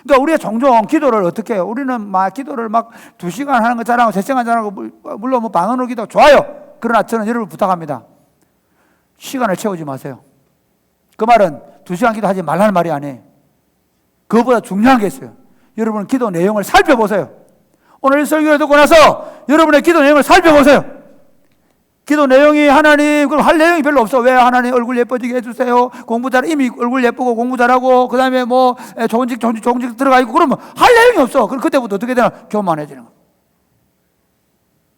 그러니까 우리가 종종 기도를 어떻게 해요? 우리는 막 기도를 막 2시간 하는 거 잘하고 3시간 잘하고 물론 뭐 방언으로 기도 좋아요. 그러나 저는 여러분 부탁합니다. 시간을 채우지 마세요. 그 말은 2시간 기도하지 말라는 말이 아니에요. 그것보다 중요한 게 있어요. 여러분 기도 내용을 살펴보세요. 오늘 이 설교를 듣고 나서 여러분의 기도 내용을 살펴보세요. 기도 내용이 하나님 그럼 할 내용이 별로 없어. 왜 하나님 얼굴 예뻐지게 해주세요. 공부 잘 이미 얼굴 예쁘고 공부 잘하고 그 다음에 뭐 좋은 직 들어가 있고 그러면 할 내용이 없어. 그럼 그때부터 어떻게 되나? 교만해지는 거.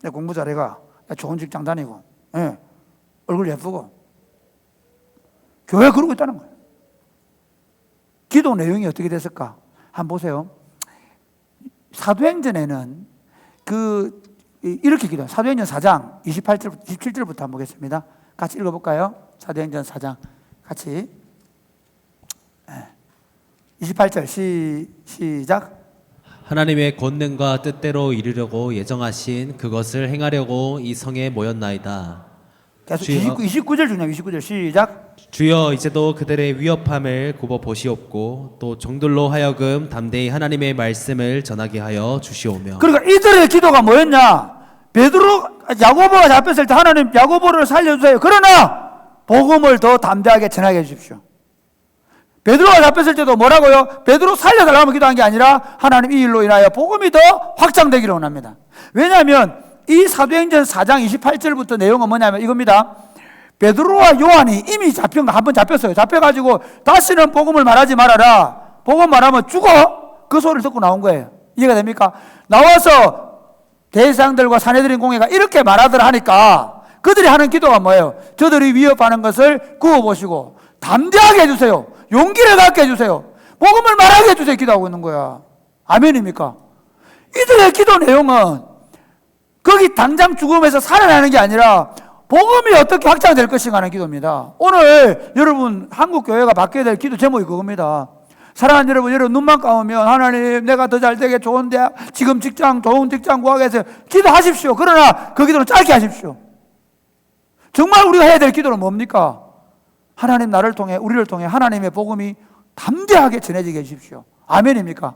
내 공부 잘해가 좋은 직장 다니고 얼굴 예쁘고 교회 그러고 있다는 거예요. 기도 내용이 어떻게 됐을까? 한번 보세요. 사도행전에는 이렇게 기도해요. 사도행전 4장 27절부터 한번 보겠습니다. 같이 읽어볼까요? 사도행전 4장 같이 28절 시작. 하나님의 권능과 뜻대로 이루려고 예정하신 그것을 행하려고 이 성에 모였나이다. 계속 29절 중요해요. 29절 시작. 주여 이제도 그들의 위협함을 굽어 보시옵고 또 종들로 하여금 담대히 하나님의 말씀을 전하게 하여 주시오며. 그러니까 이들의 기도가 뭐였냐? 야고보가 잡혔을 때 하나님 야고보를 살려주세요. 그러나 복음을 더 담대하게 전하게 해주십시오. 베드로가 잡혔을 때도 뭐라고요? 베드로 살려달라고 기도한 게 아니라 하나님 이 일로 인하여 복음이 더 확장되기를 원합니다. 왜냐하면 이 사도행전 4장 28절부터 내용은 뭐냐면 이겁니다. 베드로와 요한이 이미 한번 잡혔어요. 잡혀가지고 다시는 복음을 말하지 말아라. 복음 말하면 죽어. 그 소리를 듣고 나온 거예요. 이해가 됩니까? 나와서 대상들과 사내들인 공회가 이렇게 말하더라 하니까 그들이 하는 기도가 뭐예요? 저들이 위협하는 것을 구워보시고 담대하게 해주세요. 용기를 갖게 해주세요. 복음을 말하게 해주세요. 기도하고 있는 거야. 아멘입니까? 이들의 기도 내용은 거기 당장 죽음에서 살아나는 게 아니라 복음이 어떻게 확장될 것인가 하는 기도입니다. 오늘 여러분 한국 교회가 바뀌어야 될 기도 제목이 그겁니다. 사랑하는 여러분 눈만 감으면 하나님 내가 더 잘되게 좋은 대학 지금 좋은 직장 구하게 해서 기도하십시오. 그러나 그 기도는 짧게 하십시오. 정말 우리가 해야 될 기도는 뭡니까? 하나님 나를 통해 우리를 통해 하나님의 복음이 담대하게 전해지게 해주십시오. 아멘입니까?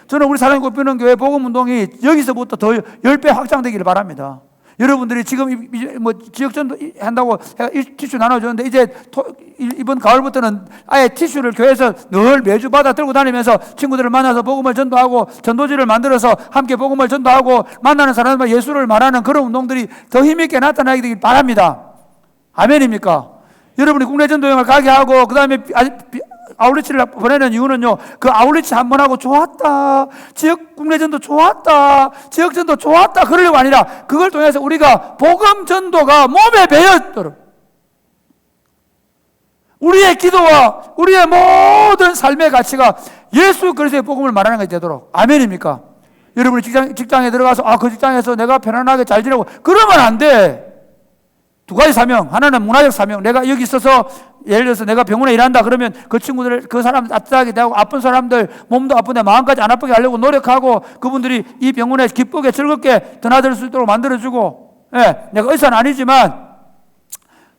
저는 우리 사랑이 꽃피는 교회 복음운동이 여기서부터 더 10배 확장되기를 바랍니다. 여러분들이 지금 뭐 지역전도 한다고 티슈 나눠주는데 이제 이번 가을부터는 아예 티슈를 교회에서 늘 매주 받아 들고 다니면서 친구들을 만나서 복음을 전도하고 전도지를 만들어서 함께 복음을 전도하고 만나는 사람들과 예수를 말하는 그런 운동들이 더 힘있게 나타나게 되길 바랍니다. 아멘입니까? 여러분이 국내 전도여행을 가게 하고 그 다음에 아울리치를 보내는 이유는요, 그 아울리치 한번 하고 좋았다, 지역 국내전도 좋았다, 지역전도 좋았다 그러려고 아니라 그걸 통해서 우리가 복음 전도가 몸에 배었도록 우리의 기도와 우리의 모든 삶의 가치가 예수 그리스도의 복음을 말하는 것이 되도록. 아멘입니까? 여러분이 직장에 들어가서 그 직장에서 내가 편안하게 잘 지내고 그러면 안 돼. 두 가지 사명. 하나는 문화적 사명. 내가 여기 있어서 예를 들어서 내가 병원에 일한다 그러면 그 친구들, 그 사람 따뜻하게 대하고 아픈 사람들 몸도 아픈데 마음까지 안 아프게 하려고 노력하고 그분들이 이 병원에 기쁘게 즐겁게 드나들 수 있도록 만들어주고, 내가 의사는 아니지만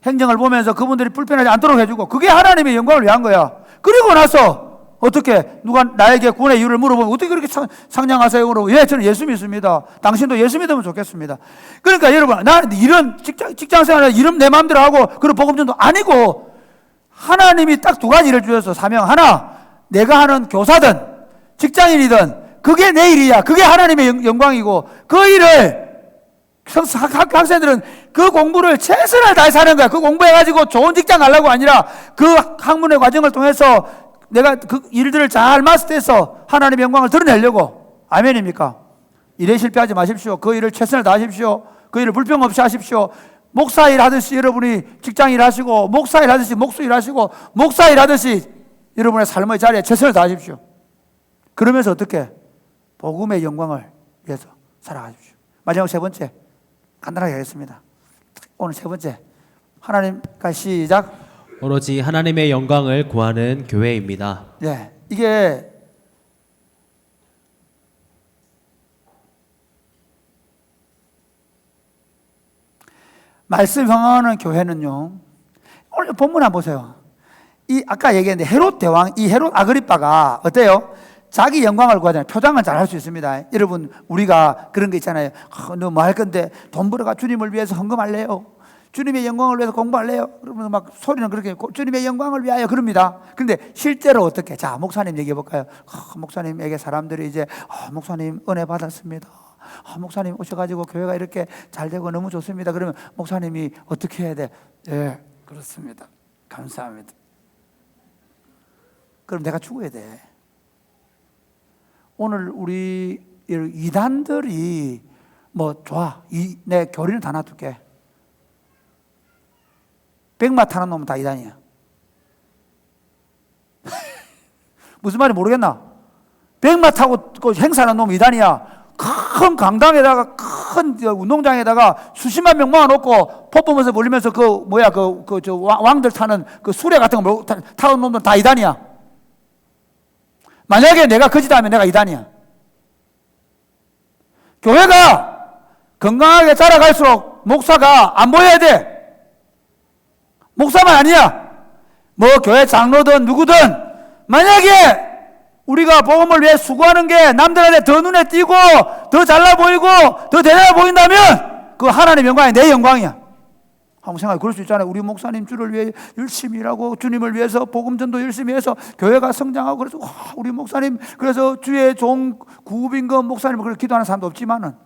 행정을 보면서 그분들이 불편하지 않도록 해주고 그게 하나님의 영광을 위한 거야. 그리고 나서 어떻게 누가 나에게 구원의 이유를 물어보면 어떻게 그렇게 상냥하세요? 그러고 저는 예수 믿습니다. 당신도 예수 믿으면 좋겠습니다. 그러니까 여러분 나는 이런 직장 생활을 이런 내 마음대로 하고 그런 복음전도 아니고 하나님이 딱 두 가지를 주셔서 사명. 하나, 내가 하는 교사든 직장인이든 그게 내 일이야. 그게 하나님의 영광이고 그 일을 학생들은 그 공부를 최선을 다해서 하는 거야. 그 공부해가지고 좋은 직장 가려고 아니라 그 학문의 과정을 통해서 내가 그 일들을 잘 마스터해서 하나님의 영광을 드러내려고. 아멘입니까? 일에 실패하지 마십시오. 그 일을 최선을 다하십시오. 그 일을 불평 없이 하십시오. 목사 일 하듯이 여러분이 직장 일 하시고, 목사 일 하듯이 목수 일 하시고, 목사 일 하듯이 여러분의 삶의 자리에 최선을 다하십시오. 그러면서 어떻게? 복음의 영광을 위해서 살아가십시오. 마지막 세 번째, 간단하게 하겠습니다. 오늘 세 번째, 하나님과 시작. 오로지 하나님의 영광을 구하는 교회입니다. 네, 이게 말씀 향하는 교회는요. 오늘 본문 한번 보세요. 이 아까 얘기했는데 헤롯 대왕, 이 헤롯 아그리빠가 어때요? 자기 영광을 구하잖아요. 표장은 잘 할 수 있습니다. 여러분, 우리가 그런 거 있잖아요. 너 뭐 할 건데 돈 벌어가 주님을 위해서 헌금할래요? 주님의 영광을 위해서 공부할래요? 그러면 막 소리는 그렇게 주님의 영광을 위하여 그럽니다. 그런데 실제로 어떻게? 자, 목사님 얘기해 볼까요? 목사님에게 사람들이 이제 목사님 은혜 받았습니다. 목사님 오셔가지고 교회가 이렇게 잘 되고 너무 좋습니다. 그러면 목사님이 어떻게 해야 돼? 예, 그렇습니다. 감사합니다. 그럼 내가 죽어야 돼. 오늘 우리 이단들이 뭐 좋아. 내 교리는 다 놔둘게. 백마 타는 놈은 다 이단이야. 무슨 말인지 모르겠나? 백마 타고 행사하는 놈은 이단이야. 큰 강당에다가 큰 운동장에다가 수십만 명 모아놓고 퍼포먼스 벌리면서 저 왕들 타는 그 수레 같은 거 타는 놈들 다 이단이야. 만약에 내가 거짓하면 내가 이단이야. 교회가 건강하게 자라갈수록 목사가 안 보여야 돼. 목사만 아니야. 뭐 교회 장로든 누구든 만약에 우리가 복음을 위해 수고하는 게 남들한테 더 눈에 띄고 더 잘나 보이고 더 대단해 보인다면 그 하나님의 영광이 내 영광이야. 한번 생각해. 그럴 수 있잖아요. 우리 목사님 주를 위해 열심히 일하고 주님을 위해서 복음 전도 열심히 해서 교회가 성장하고 그래서 우리 목사님 그래서 주의 종 구빈금 목사님을 그렇게 기도하는 사람도 없지만은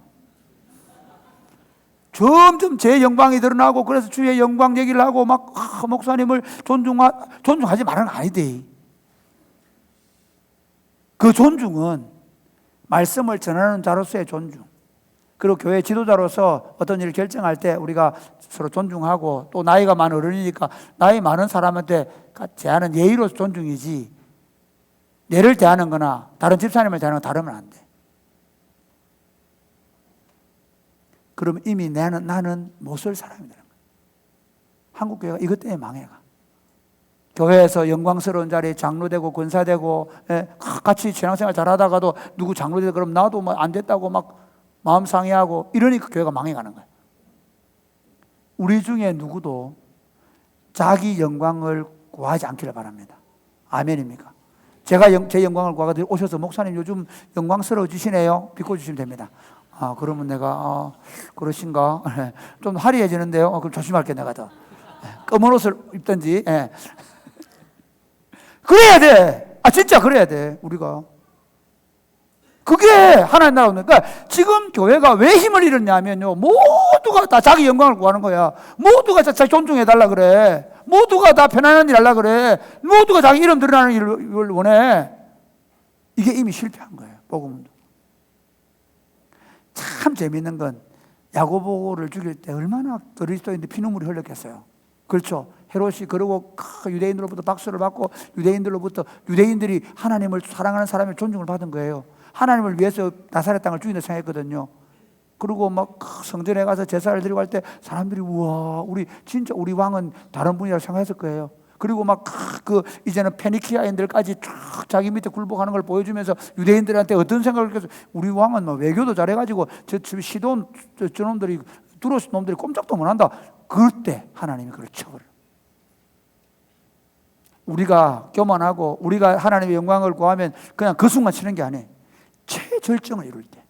점점 제 영광이 드러나고 그래서 주의 영광 얘기를 하고 막 목사님을 존중하지 말은 아니대. 그 존중은 말씀을 전하는 자로서의 존중. 그리고 교회 지도자로서 어떤 일을 결정할 때 우리가 서로 존중하고 또 나이가 많은 어른이니까 나이 많은 사람한테 대하는 예의로 존중이지 내를 대하는 거나 다른 집사님을 대하는 거 다르면 안 돼. 그러면 이미 나는 못 설 사람이 되는 거야. 한국교회가 이것 때문에 망해가. 교회에서 영광스러운 자리에 장로되고 권사되고 같이 신앙생활 잘하다가도 누구 장로되고 그럼 나도 뭐 안 됐다고 막 마음 상해하고 이러니까 교회가 망해가는 거야. 우리 중에 누구도 자기 영광을 구하지 않기를 바랍니다. 아멘입니까? 제가 제 영광을 구하거든요. 오셔서 목사님 요즘 영광스러워지시네요. 비꼬주시면 됩니다. 그러면 내가 그러신가? 좀 화려해지는데요. 그럼 조심할게 내가 더. 검은 옷을 입든지. 그래야 돼. 진짜 그래야 돼. 우리가. 그게 하나님 나라. 그러니까 지금 교회가 왜 힘을 잃었냐면요. 모두가 다 자기 영광을 구하는 거야. 모두가 자기 존중해달라 그래. 모두가 다 편안한 일 하려 그래. 모두가 자기 이름 드러나는 일을 원해. 이게 이미 실패한 거예요. 복음도. 참 재밌는 건 야고보를 죽일 때 얼마나 그리스도인들 피눈물이 흘렸겠어요. 그렇죠. 헤롯이 그러고 유대인들로부터 박수를 받고 유대인들이 하나님을 사랑하는 사람의 존중을 받은 거예요. 하나님을 위해서 나사렛 땅을 주인으로 생각했거든요. 그리고 막 성전에 가서 제사를 드리고 할 때 사람들이 우와 우리 왕은 다른 분이라고 생각했을 거예요. 그리고 막 이제는 페니키아인들까지 쫙 자기 밑에 굴복하는 걸 보여주면서 유대인들한테 어떤 생각을 해서 우리 왕은 뭐 외교도 잘해가지고 시돈 저놈들이 두로스 놈들이 꼼짝도 못한다. 그럴 때 하나님이 그걸 쳐버려. 우리가 교만하고 우리가 하나님의 영광을 구하면 그냥 그 순간 치는 게 아니에요. 최절정을 이룰 때,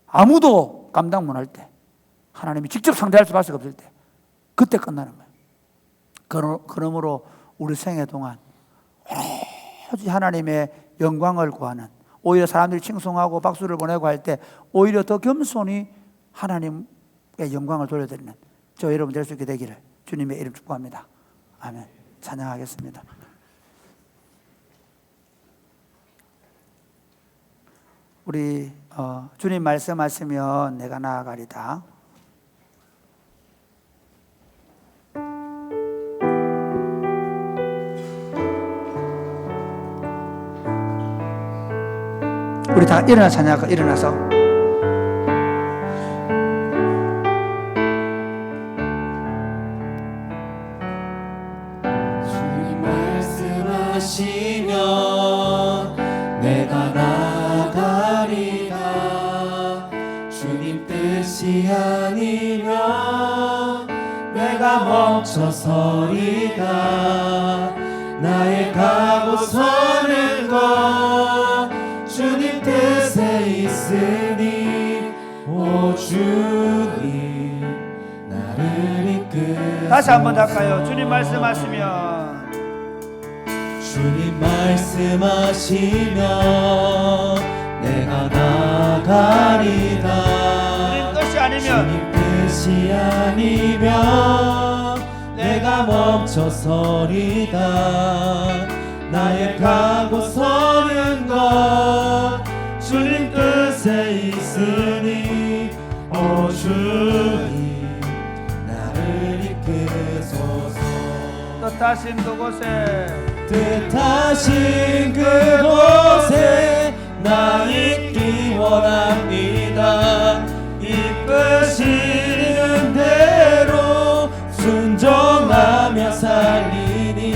아무도 감당 못할 때, 하나님이 직접 상대할 수밖에 없을 때, 그때 끝나는 거예요. 그러므로 우리 생애 동안 오직 하나님의 영광을 구하는, 오히려 사람들이 칭송하고 박수를 보내고 할 때 오히려 더 겸손히 하나님의 영광을 돌려드리는 저 여러분 될 수 있게 되기를 주님의 이름 축복합니다. 아멘. 찬양하겠습니다. 우리 주님 말씀하시면 내가 나아가리다. 우리 다 일어나 찬양할까? 일어나서 주님 말씀하시면 내가 나가리다. 주님 뜻이 아니면 내가 멈춰서리다. 나의 가고 서는 것 주님 뜻에 있으니 오 주님 나를 이끌어. 다시 한번 할까요? 주님 말씀하시면 주님 말씀하시면 내가 나가리다. 주님 뜻이 아니면 주님 뜻이 아니면 내가 멈춰서리다. 나의 가고 서는 것 주님 뜻에 있으니 오 주님 나를 이끄소서. 뜻하신 그곳에 뜻하신 그곳에 나 있기 원합니다. 이끄시는 대로 순종하며 살리니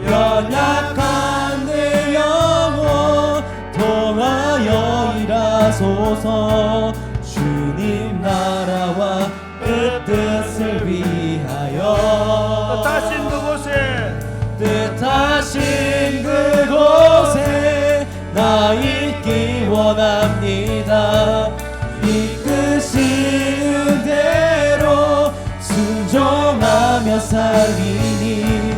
연약한 내 영혼 통하여 일하소서. 주님 나라와 그 뜻을 위하여 뜻하신 그곳에 뜻하신 그곳에 나 있기 원합니다. 이끄시는 대로 순종하며 살리니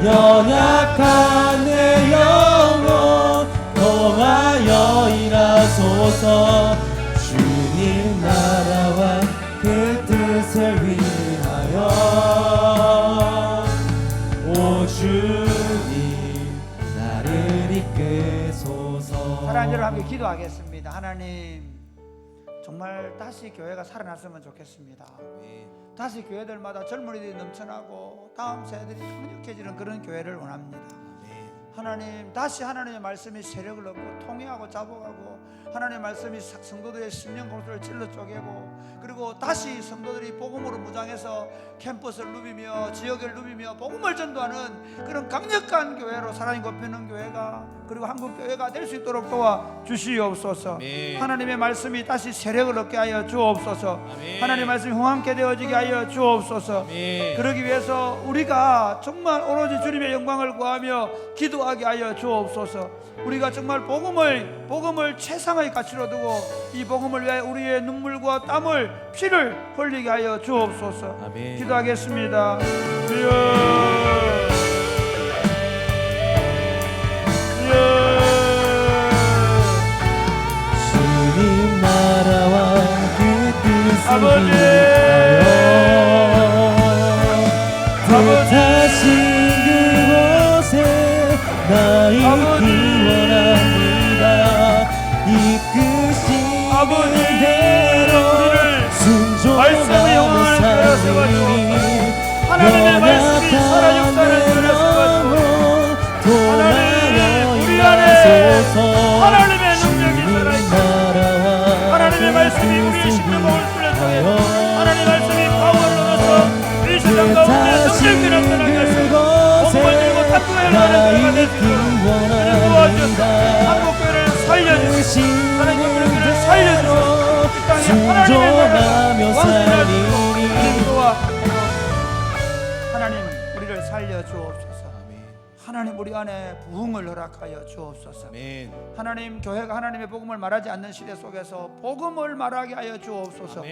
연약한 내 영혼 통하여 일하소서. 주님 나라와 그 뜻을 위하여 오 주님 나를 이끄소서. 사랑하는 여러분 함께 기도하겠습니다. 하나님 정말 다시 교회가 살아났으면 좋겠습니다. 다시 교회들마다 젊은이들이 넘쳐나고 다음 세대들이 강력해지는 그런 교회를 원합니다. 하나님 다시 하나님의 말씀이 세력을 얻고 통일하고 자복하고 하나님의 말씀이 성도들의 심령 골수를 찔러 쪼개고 그리고 다시 성도들이 복음으로 무장해서 캠퍼스를 누비며 지역을 누비며 복음을 전도하는 그런 강력한 교회로 사랑이 곱히는 교회가 그리고 한국 교회가 될 수 있도록 도와 주시옵소서. 하나님의 말씀이 다시 세력을 얻게 하여 주옵소서. 하나님의 말씀이 흥함케 되어지게 하여 주옵소서. 그러기 위해서 우리가 정말 오로지 주님의 영광을 구하며 기도하게 하여 주옵소서. 우리가 정말 복음을 최상의 가치로 두고 이 복음을 위해 우리의 눈물과 땀을 피를 흘리게 하여 주옵소서. 기도하겠습니다. 주님 나라와 그 뜻을 아버지 뜻하신 그곳에 나 있기 원합니다. 이끄시는 대로 순종하며 살리니 하나님의 말씀이 살아 역사를 드렸으면 통하여 일하소서. 하나님의 능력이 살아있고 하나님의 말씀이 우리의 심령을 뚫어주게 하나님의 말씀이 파워를 얻어서 이 세상 가운데 능력이 나타나게 하시고 복음을 들고 탑승하여 가는 자가 되시고 도와주셔서 한국교회를 살려주시고 하나님의 교회를 살려주시고 이 땅에 하나님의 나라를 완성하시고 하나님 우리를 살려주옵소서. 하나님 우리 안에 부흥을 허락하여 주옵소서. 하나님 교회가 하나님의 복음을 말하지 않는 시대 속에서 복음을 말하게 하여 주옵소서.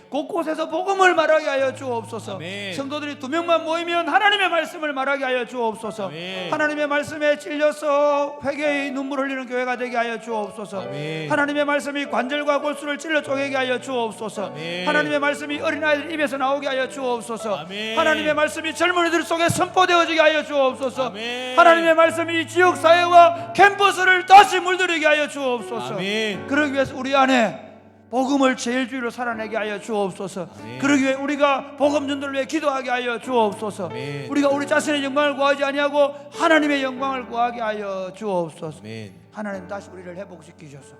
곳곳에서 복음을 말하게 하여 주옵소서. 성도들이 2명만 모이면 하나님의 말씀을 말하게 하여 주옵소서. 하나님의 말씀에 찔려서 회개의 눈물 흘리는 교회가 되게 하여 주옵소서. 하나님의 말씀이 관절과 골수를 찔러 쪼개게 하여 주옵소서. 하나님의 말씀이 어린아이들 입에서 나오게 하여 주옵소서. 하나님의 말씀이 젊은이들 속에 선포되어지게 하여 주옵소서. 하나님의 말씀이 지역사회와 캠퍼스를 다시 물들이게 하여 주옵소서. 그러기 위해서 우리 안에 복음을 제일주의로 살아내게 하여 주옵소서. 그러기 위해 우리가 복음 전도를 위해 기도하게 하여 주옵소서. 우리가 우리 자신의 영광을 구하지 아니하고 하나님의 영광을 구하게 하여 주옵소서. 하나님 다시 우리를 회복시키셔서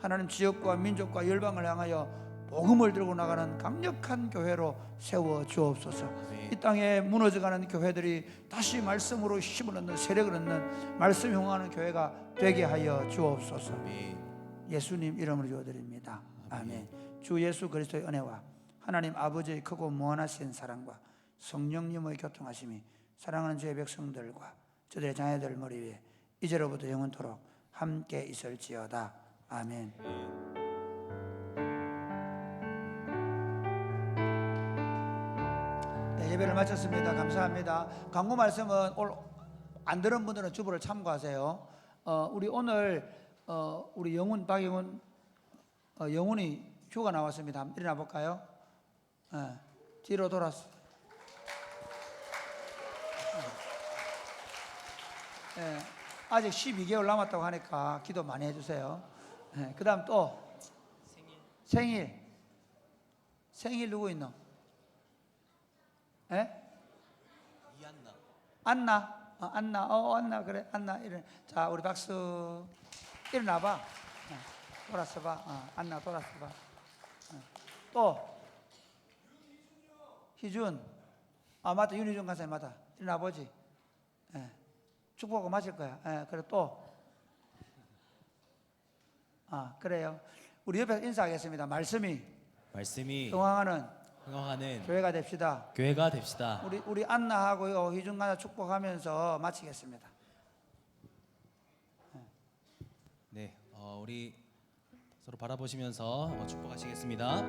하나님 지역과 민족과 열방을 향하여 복음을 들고 나가는 강력한 교회로 세워 주옵소서. 이 땅에 무너져가는 교회들이 다시 말씀으로 힘을 얻는, 세력을 얻는, 말씀 향하는 교회가 되게 하여 주옵소서. 예수님 이름으로 기도드립니다. 아멘. 주 예수 그리스도의 은혜와 하나님 아버지의 크고 무한하신 사랑과 성령님의 교통하심이 사랑하는 주의 백성들과 저들의 자녀들 머리 위에 이제로부터 영원토록 함께 있을지어다. 아멘. 예배를 마쳤습니다. 감사합니다. 광고 말씀은 오늘 안 들은 분들은 주보를 참고하세요. 우리 오늘 우리 영훈 박영훈 영훈이 휴가 나왔습니다. 한번 일어나 볼까요? 뒤로 돌았어. 아직 12개월 남았다고 하니까 기도 많이 해주세요. 그 다음 또 생일 누구 있노? 안나. 안나 그래. 안나 일어나. 자 우리 박수. 일어나봐. 돌았어봐. 안나 돌았어봐. 또 희준. 맞다. 윤희준 간사님 맞다. 일어나보지. 축복하고 마실 거야. 그래 또. 그래요. 우리 옆에서 인사하겠습니다. 말씀이 응황하는 교회가 됩시다. 우리 안나하고요 희준 간사 축복하면서 마치겠습니다. 네, 우리 서로 바라보시면서 축복하시겠습니다.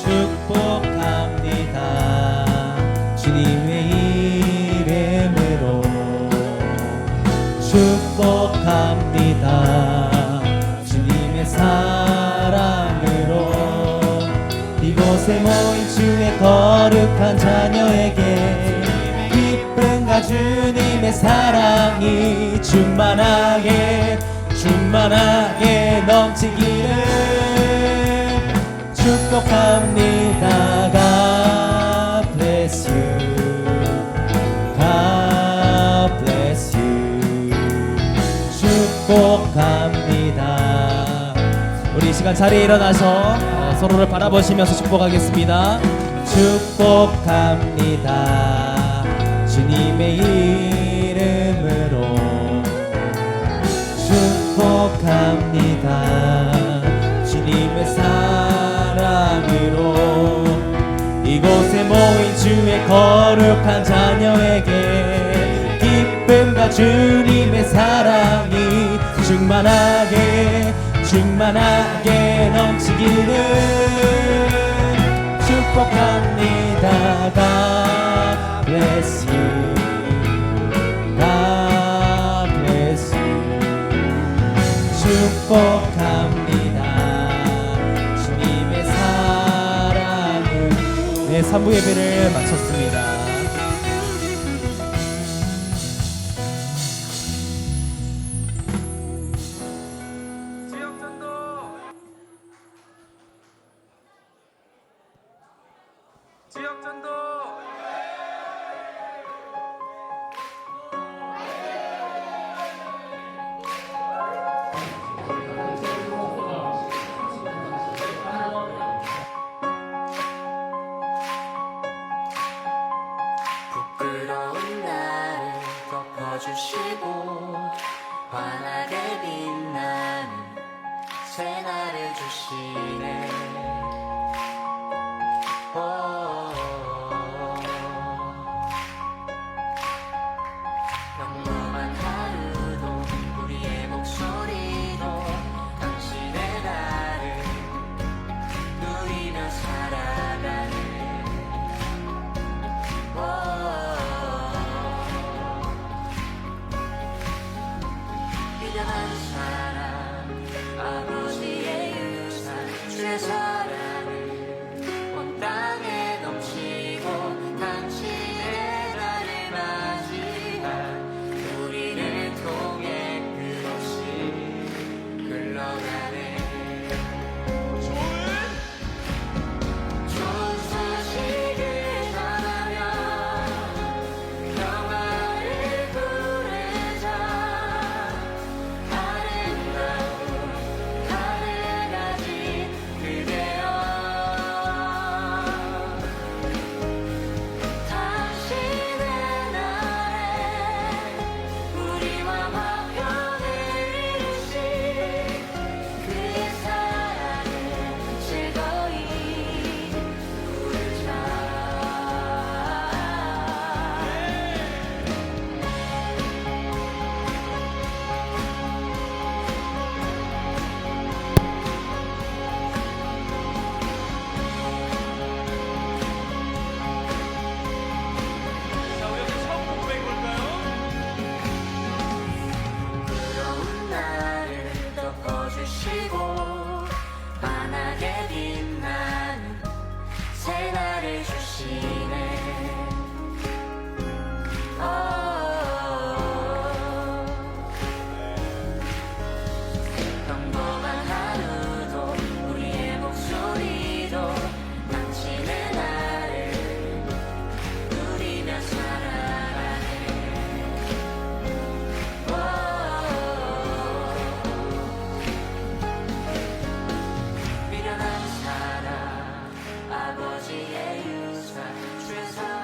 축복합니다. 주님의 이름으로 축복합니다. 주님의 사랑으로 이곳에 모인 주의 거룩한 자녀에게 기쁨과 주님의 사랑이 충만하게 넘치기를 축복합니다. God bless you. God bless you. 축복합니다. 우리 이 시간 자리에 일어나서 서로를 바라보시면서 축복하겠습니다. 축복합니다. 주님의 이름으로 축복합니다. 주님의 사랑으로 이곳에 모인 주의 거룩한 자녀에게 기쁨과 주님의 사랑이 충만하게 넘치기를 축복합니다. God bless you. God bless you. 축복합니다. 주님의 사랑을. 네, 3부 예배를 마쳤습니다. 지역전도 부끄러운 나를 덮어주시고 환하게 빛나는 새날을 주시네. 미련한 사랑 아버지의 유산 주의 사랑을 온 땅에 넘치고 당신의 날을 맞이한 우리를 통해 끝없이 흘러가네. 좋은 소식을 전하며 평화를 부르자. 아름다운 하늘 가진 그대여 당신의 날에 우리와 화평을 이루신 그의 사랑을 즐거이 부르자. 부러운 나를 덮어주시고 환하게 빛나는 새날을 주시네. 평범한 하루도 우리의 목소리도 당신의 나를 누리며 살아가네. 미련한 사랑 아버지의 유산 주의 사랑.